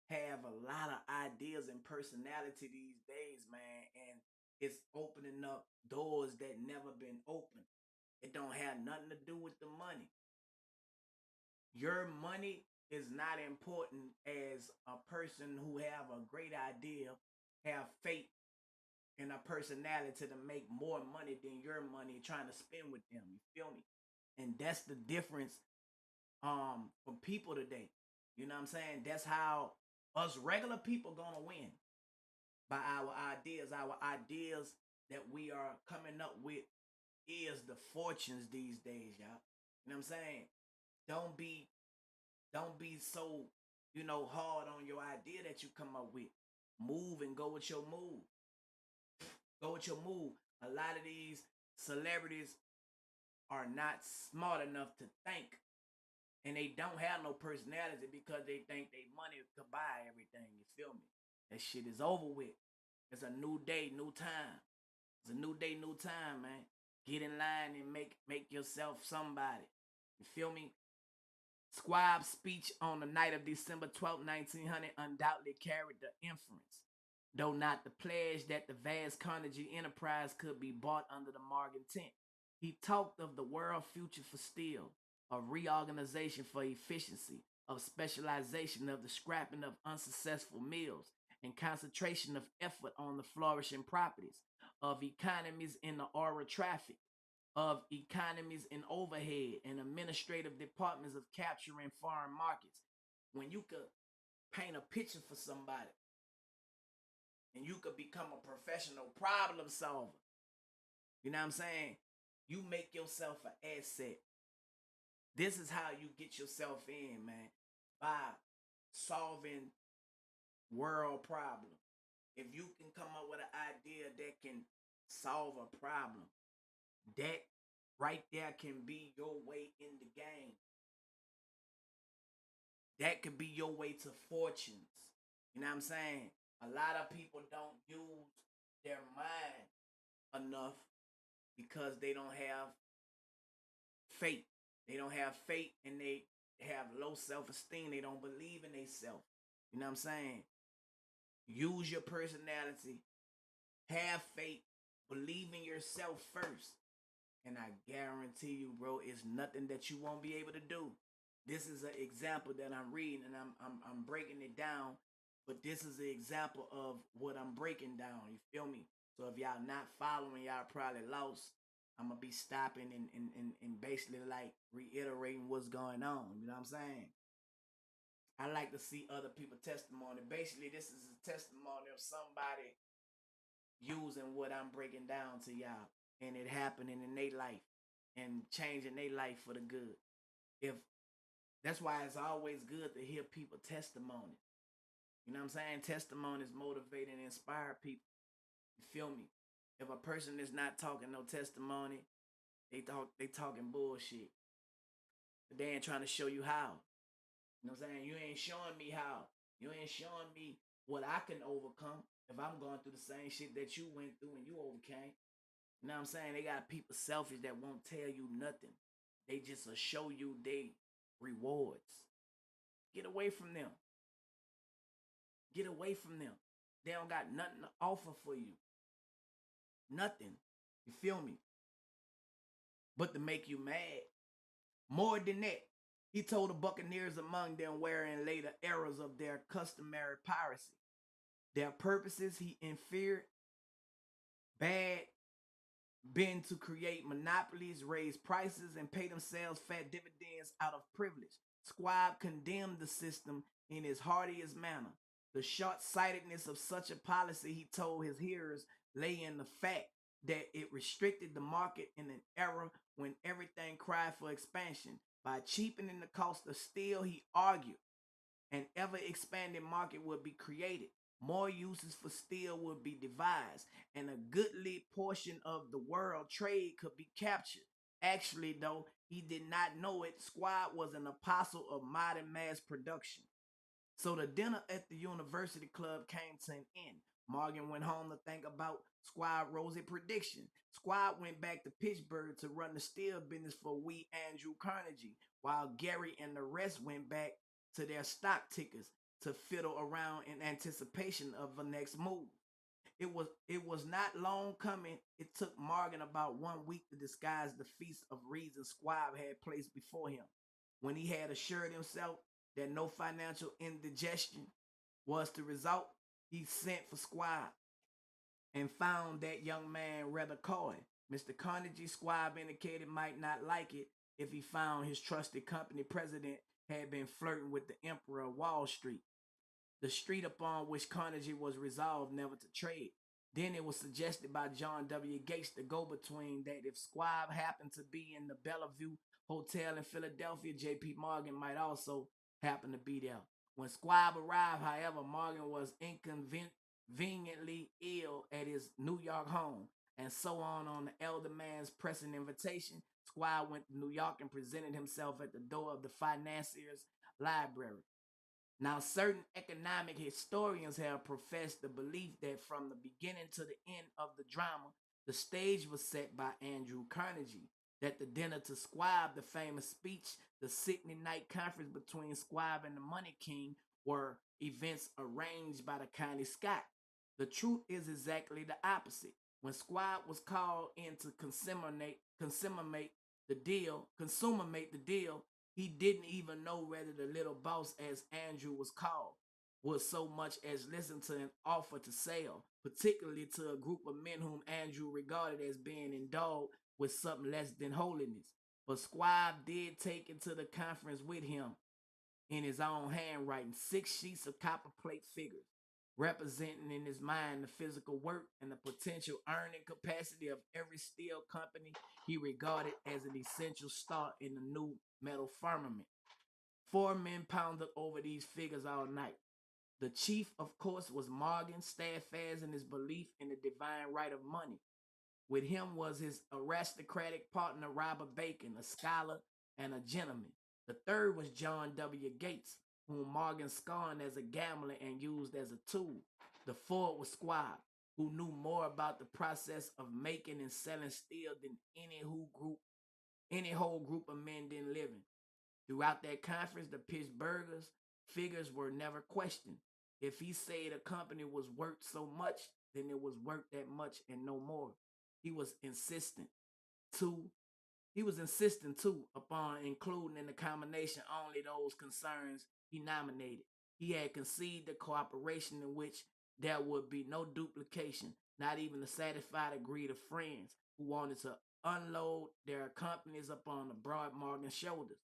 have a lot of ideas and personality these days, man, and it's opening up doors that never been opened. It don't have nothing to do with the money. Your money is not important as a person who have a great idea, have faith in a personality to make more money than your money trying to spend with them. You feel me? And that's the difference from people today. You know what I'm saying? That's how us regular people gonna win by our ideas. Our ideas that we are coming up with is the fortunes these days, y'all. You know what I'm saying? Don't be don't be so, hard on your idea that you come up with. Move and go with your move. Go with your move. A lot of these celebrities are not smart enough to think, and they don't have no personality because they think they money could buy everything. You feel me? That shit is over with. It's a new day, new time. It's a new day, new time, man. Get in line and make yourself somebody. You feel me? Squab's speech on the night of December 12th, 1900 undoubtedly carried the inference, though not the pledge, that the vast Carnegie enterprise could be bought under the Morgan tent. He talked of the world future for steel, of reorganization for efficiency, of specialization, of the scrapping of unsuccessful mills, and concentration of effort on the flourishing properties, of economies in the oral traffic, of economies in overhead and administrative departments of capturing foreign markets. When you could paint a picture for somebody and you could become a professional problem solver, you know what I'm saying? You make yourself an asset. This is how you get yourself in, man, by solving world problems. If you can come up with an idea that can solve a problem, that right there can be your way in the game. That could be your way to fortunes. You know what I'm saying? A lot of people don't use their mind enough because they don't have faith. They don't have faith and they have low self-esteem. They don't believe in themselves. You know what I'm saying? Use your personality. Have faith. Believe in yourself first. And I guarantee you, bro, it's nothing that you won't be able to do. This is an example that I'm reading and I'm breaking it down But this is an example of what I'm breaking down. You feel me? So if y'all not following, y'all probably lost. I'm gonna be stopping and basically like reiterating what's going on. You know what I'm saying? I like to see other people testimony. Basically, this is a testimony of somebody using what I'm breaking down to y'all and it happening in their life and changing their life for the good. If That's why it's always good to hear people testimony. You know what I'm saying? Testimonies motivate and inspire people. You feel me? If a person is not talking no testimony, they talking bullshit. But they ain't trying to show you how. You know what I'm saying? You ain't showing me how. You ain't showing me what I can overcome if I'm going through the same shit that you went through and you overcame. You know what I'm saying? They got people selfish that won't tell you nothing. They just will show you they rewards. Get away from them. Get away from them. They don't got nothing to offer for you. Nothing. You feel me? But to make you mad. More than that, he told the Buccaneers among them wherein lay the errors of their customary piracy. Their purposes he inferred bad been to create monopolies, raise prices, and pay themselves fat dividends out of privilege. Squab condemned the system in his heartiest manner. The short-sightedness of such a policy, he told his hearers, lay in the fact that it restricted the market in an era when everything cried for expansion. By cheapening the cost of steel, he argued, an ever expanding market would be created. More uses for steel would be devised, and a goodly portion of the world trade could be captured. Actually, though he did not know it, Squad was an apostle of modern mass production. So the dinner at the University Club came to an end. Morgan went home to think about Squad Rosie prediction. Squad went back to Pittsburgh to run the steel business for wee Andrew Carnegie, while Gary and the rest went back to their stock tickers to fiddle around in anticipation of the next move. It was not long coming. It took Morgan about 1 week to disguise the feast of reason Squab had placed before him. When he had assured himself that no financial indigestion was the result, he sent for Squab and found that young man rather coy. Mr. Carnegie, Squab indicated, might not like it if he found his trusted company president had been flirting with the emperor of Wall Street, the street upon which Carnegie was resolved never to trade. Then it was suggested by John W. Gates, the go-between, that if Squab happened to be in the Bellevue Hotel in Philadelphia, J.P. Morgan might also happen to be there. When Squab arrived, however, Morgan was inconveniently ill at his New York home, and so on the elder man's pressing invitation, Squab went to New York and presented himself at the door of the financier's library. Now, certain economic historians have professed the belief that from the beginning to the end of the drama, the stage was set by Andrew Carnegie, that the dinner to Squab, the famous speech, the Sydney night conference between Squab and the Money King were events arranged by the County Scott. The truth is exactly the opposite. When Squab was called in to consummate the deal, he didn't even know whether the little boss, as Andrew was called, would so much as listen to an offer to sell, particularly to a group of men whom Andrew regarded as being endowed with something less than holiness. But Squab did take into the conference with him in his own handwriting 6 sheets of copperplate figures, representing in his mind the physical work and the potential earning capacity of every steel company he regarded as an essential star in the new metal firmament. 4 men pounded over these figures all night. The chief, of course, was Morgan, steadfast in his belief in the divine right of money. With him was his aristocratic partner, Robert Bacon, a scholar and a gentleman. The third was John W. Gates, whom Morgan scorned as a gambler and used as a tool. The fourth was Squab, who knew more about the process of making and selling steel than any whole group of men then living. Throughout that conference, the Pittsburghers' figures were never questioned. If he said a company was worth so much, then it was worth that much and no more. He was insistent too. He was insistent too upon including in the combination only those concerns he nominated. He had conceived a cooperation in which there would be no duplication, not even to satisfy the greed of friends who wanted to unload their companies upon the broad Morgan shoulders.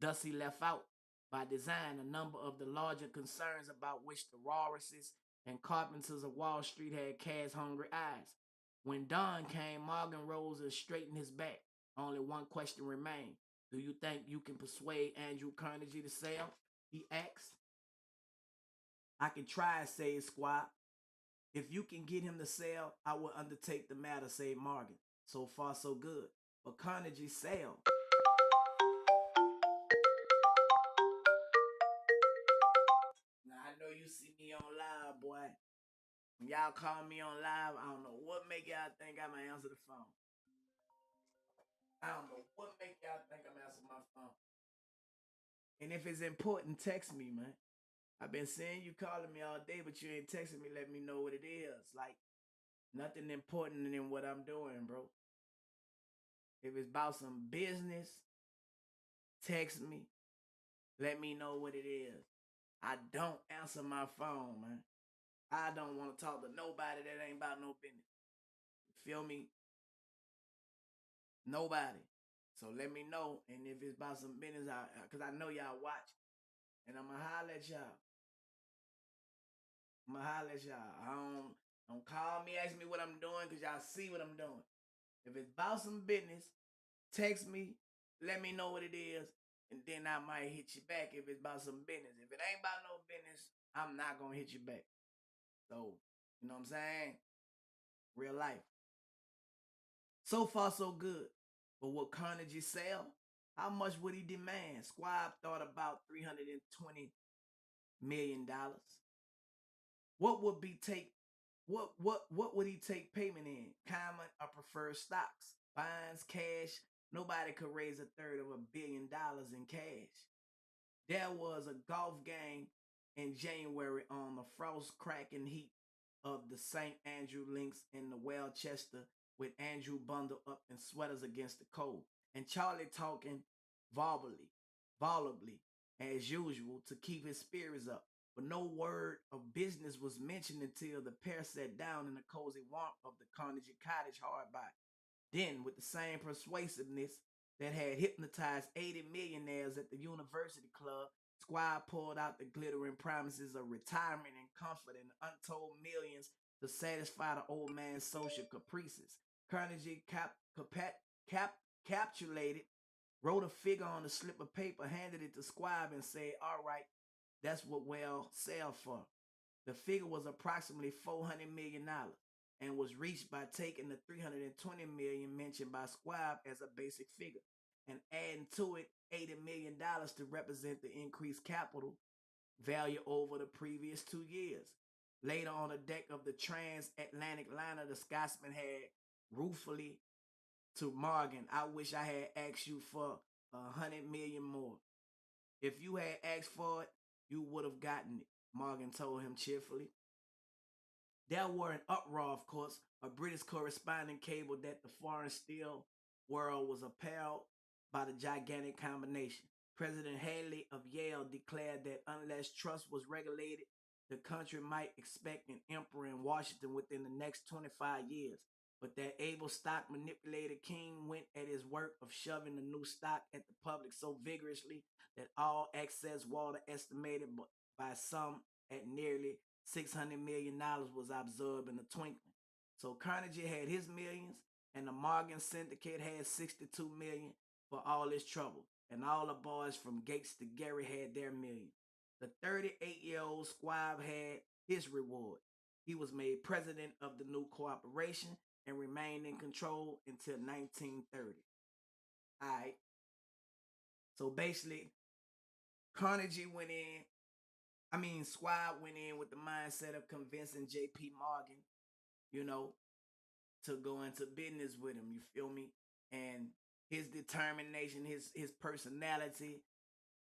Thus he left out, by design, a number of the larger concerns about which the Walruses and carpenters of Wall Street had cast hungry eyes. When dawn came, Morgan rose and straightened his back. Only one question remained. Do you think you can persuade Andrew Carnegie to sell? He asked. I can try, said Squab. If you can get him to sell, I will undertake the matter, said Morgan. So far, so good. But Carnegie sell. Now, I know you see me on live, boy. When y'all call me on live, I don't know what make y'all think I'm going to answer the phone. I don't know what make y'all think I'm answering my phone. And if it's important, text me, man. I've been seeing you calling me all day, but you ain't texting me, let me know what it is. Like, nothing important than what I'm doing, bro. If it's about some business, text me. Let me know what it is. I don't answer my phone, man. I don't want to talk to nobody that ain't about no business. You feel me? Nobody. So let me know. And if it's about some business, because I know y'all watch. And I'm going to holler at y'all. Don't call me, ask me what I'm doing, because y'all see what I'm doing. If it's about some business, text me, let me know what it is, and then I might hit you back if it's about some business. If it ain't about no business, I'm not going to hit you back. So, you know what I'm saying? Real life. So far, so good. But would Carnegie sell? How much would he demand? Squab thought about $320 million. What would he take payment in? Common or preferred stocks? Bonds, cash? Nobody could raise a third of $1 billion in cash. There was a golf game in January on the frost-cracking heat of the St. Andrew Links in the Welchester, with Andrew bundled up in sweaters against the cold, and Charlie talking volubly, as usual, to keep his spirits up. But no word of business was mentioned until the pair sat down in the cozy warmth of the Carnegie cottage hard by. Then, with the same persuasiveness that had hypnotized 80 millionaires at the University Club, Squire pulled out the glittering promises of retirement and comfort and untold millions to satisfy the old man's social caprices. Carnegie capitulated, wrote a figure on a slip of paper, handed it to Squire, and said, "All right, that's what we'll sell for." The figure was approximately $400 million and was reached by taking the $320 million mentioned by Squab as a basic figure and adding to it $80 million to represent the increased capital value over the previous 2 years. Later, on the deck of the transatlantic liner, the Scotsman had ruefully to Morgan, "I wish I had asked you for $100 million more. If you had asked for it, you would have gotten it," Morgan told him cheerfully. There were an uproar, of course. A British correspondent cabled that the foreign steel world was appalled by the gigantic combination. President Haley of Yale declared that unless trust was regulated, the country might expect an emperor in Washington within the next 25 years. But that able stock manipulator king went at his work of shoving the new stock at the public so vigorously that all excess water, estimated by some at nearly $600 million, was absorbed in a twinkling. So Carnegie had his millions, and the Morgan Syndicate had $62 million for all his trouble, and all the boys from Gates to Gary had their millions. The 38-year-old Squab had his reward. He was made president of the new corporation and remained in control until 1930. All right. So basically, Squab went in with the mindset of convincing J.P. Morgan, you know, to go into business with him. You feel me? And his determination, his personality.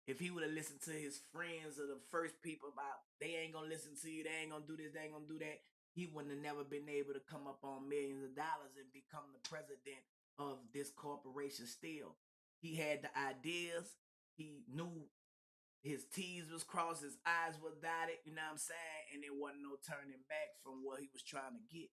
If he would have listened to his friends or the first people about they ain't gonna listen to you, they ain't gonna do this, they ain't gonna do that, he wouldn't have never been able to come up on millions of dollars and become the president of this corporation still. He had the ideas. He knew his T's was crossed, his I's were dotted, you know what I'm saying? And there wasn't no turning back from what he was trying to get.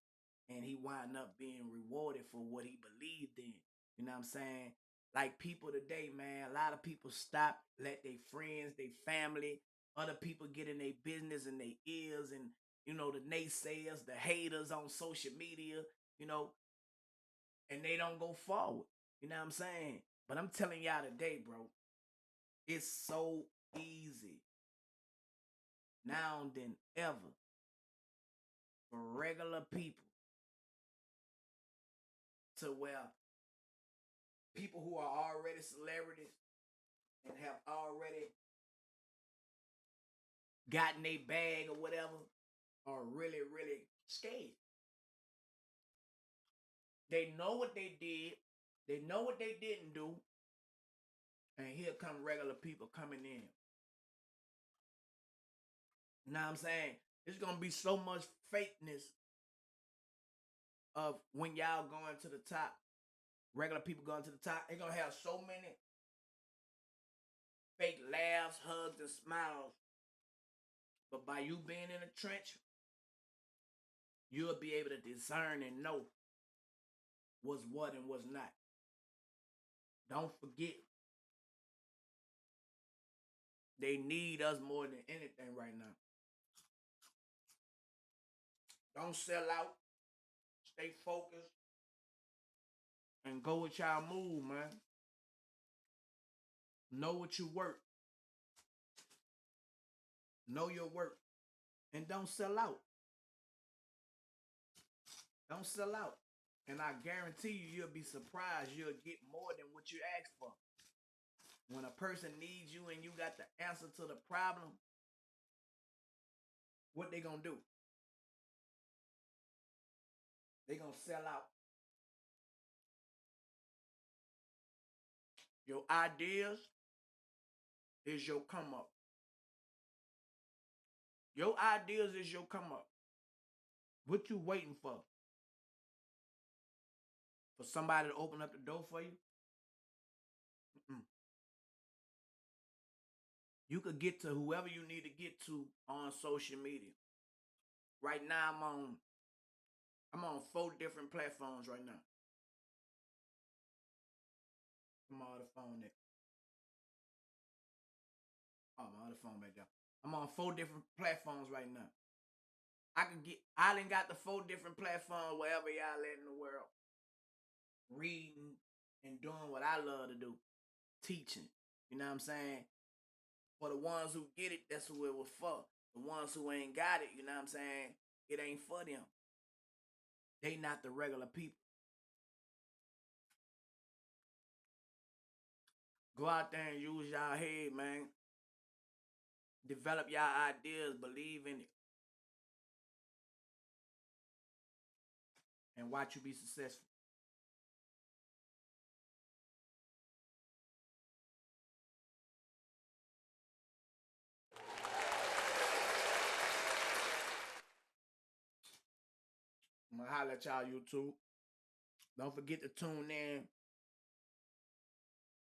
And he wound up being rewarded for what he believed in. You know what I'm saying? Like people today, man, a lot of people stop, let their friends, their family, other people get in their business and their ears, and the naysayers, the haters on social media, you know, and they don't go forward. You know what I'm saying? But I'm telling y'all today, bro, it's so easy now than ever for regular people to where people who are already celebrities and have already gotten a bag or whatever are really, really scared. They know what they did. They know what they didn't do. And here come regular people coming in. You know what I'm saying? There's going to be so much fakeness of when y'all going to the top. Regular people going to the top. They're going to have so many fake laughs, hugs, and smiles. But by you being in the trench, you'll be able to discern and know what's what and what's not. Don't forget, they need us more than anything right now. Don't sell out. Stay focused. And go with y'all move, man. Know what you work. Know your work. And don't sell out. Don't sell out. And I guarantee you'll be surprised. You'll get more than what you asked for. When a person needs you and you got the answer to the problem, what they gonna do? They gonna sell out. Your ideas is your come up. Your ideas is your come up. What you waiting for? For somebody to open up the door for you? Mm-mm. You could get to whoever you need to get to on social media. Right now I'm on 4 different platforms right now. I'm on the phone there. Oh, my other phone back there. I'm on 4 different platforms right now. I done got the 4 different platforms wherever y'all at in the world. Reading and doing what I love to do. Teaching. You know what I'm saying? For the ones who get it, that's who it was for. The ones who ain't got it, you know what I'm saying? It ain't for them. They not the regular people. Go out there and use y'all head, man. Develop y'all ideas, believe in it. And watch you be successful. I'm gonna holler at y'all, YouTube. Don't forget to tune in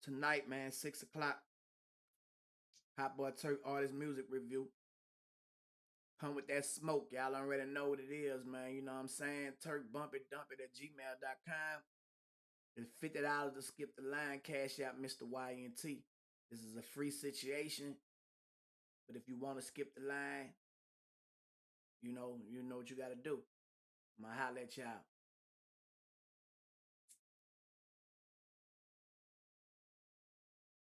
tonight, man, 6 o'clock. Hot Boy Turk Artist Music Review. Come with that smoke. Y'all already know what it is, man. You know what I'm saying? Turk Bump It Dump It at gmail.com. It's $50 to skip the line. Cash out Mr. YNT. This is a free situation. But if you want to skip the line, you know what you got to do. I'm going to holler at y'all.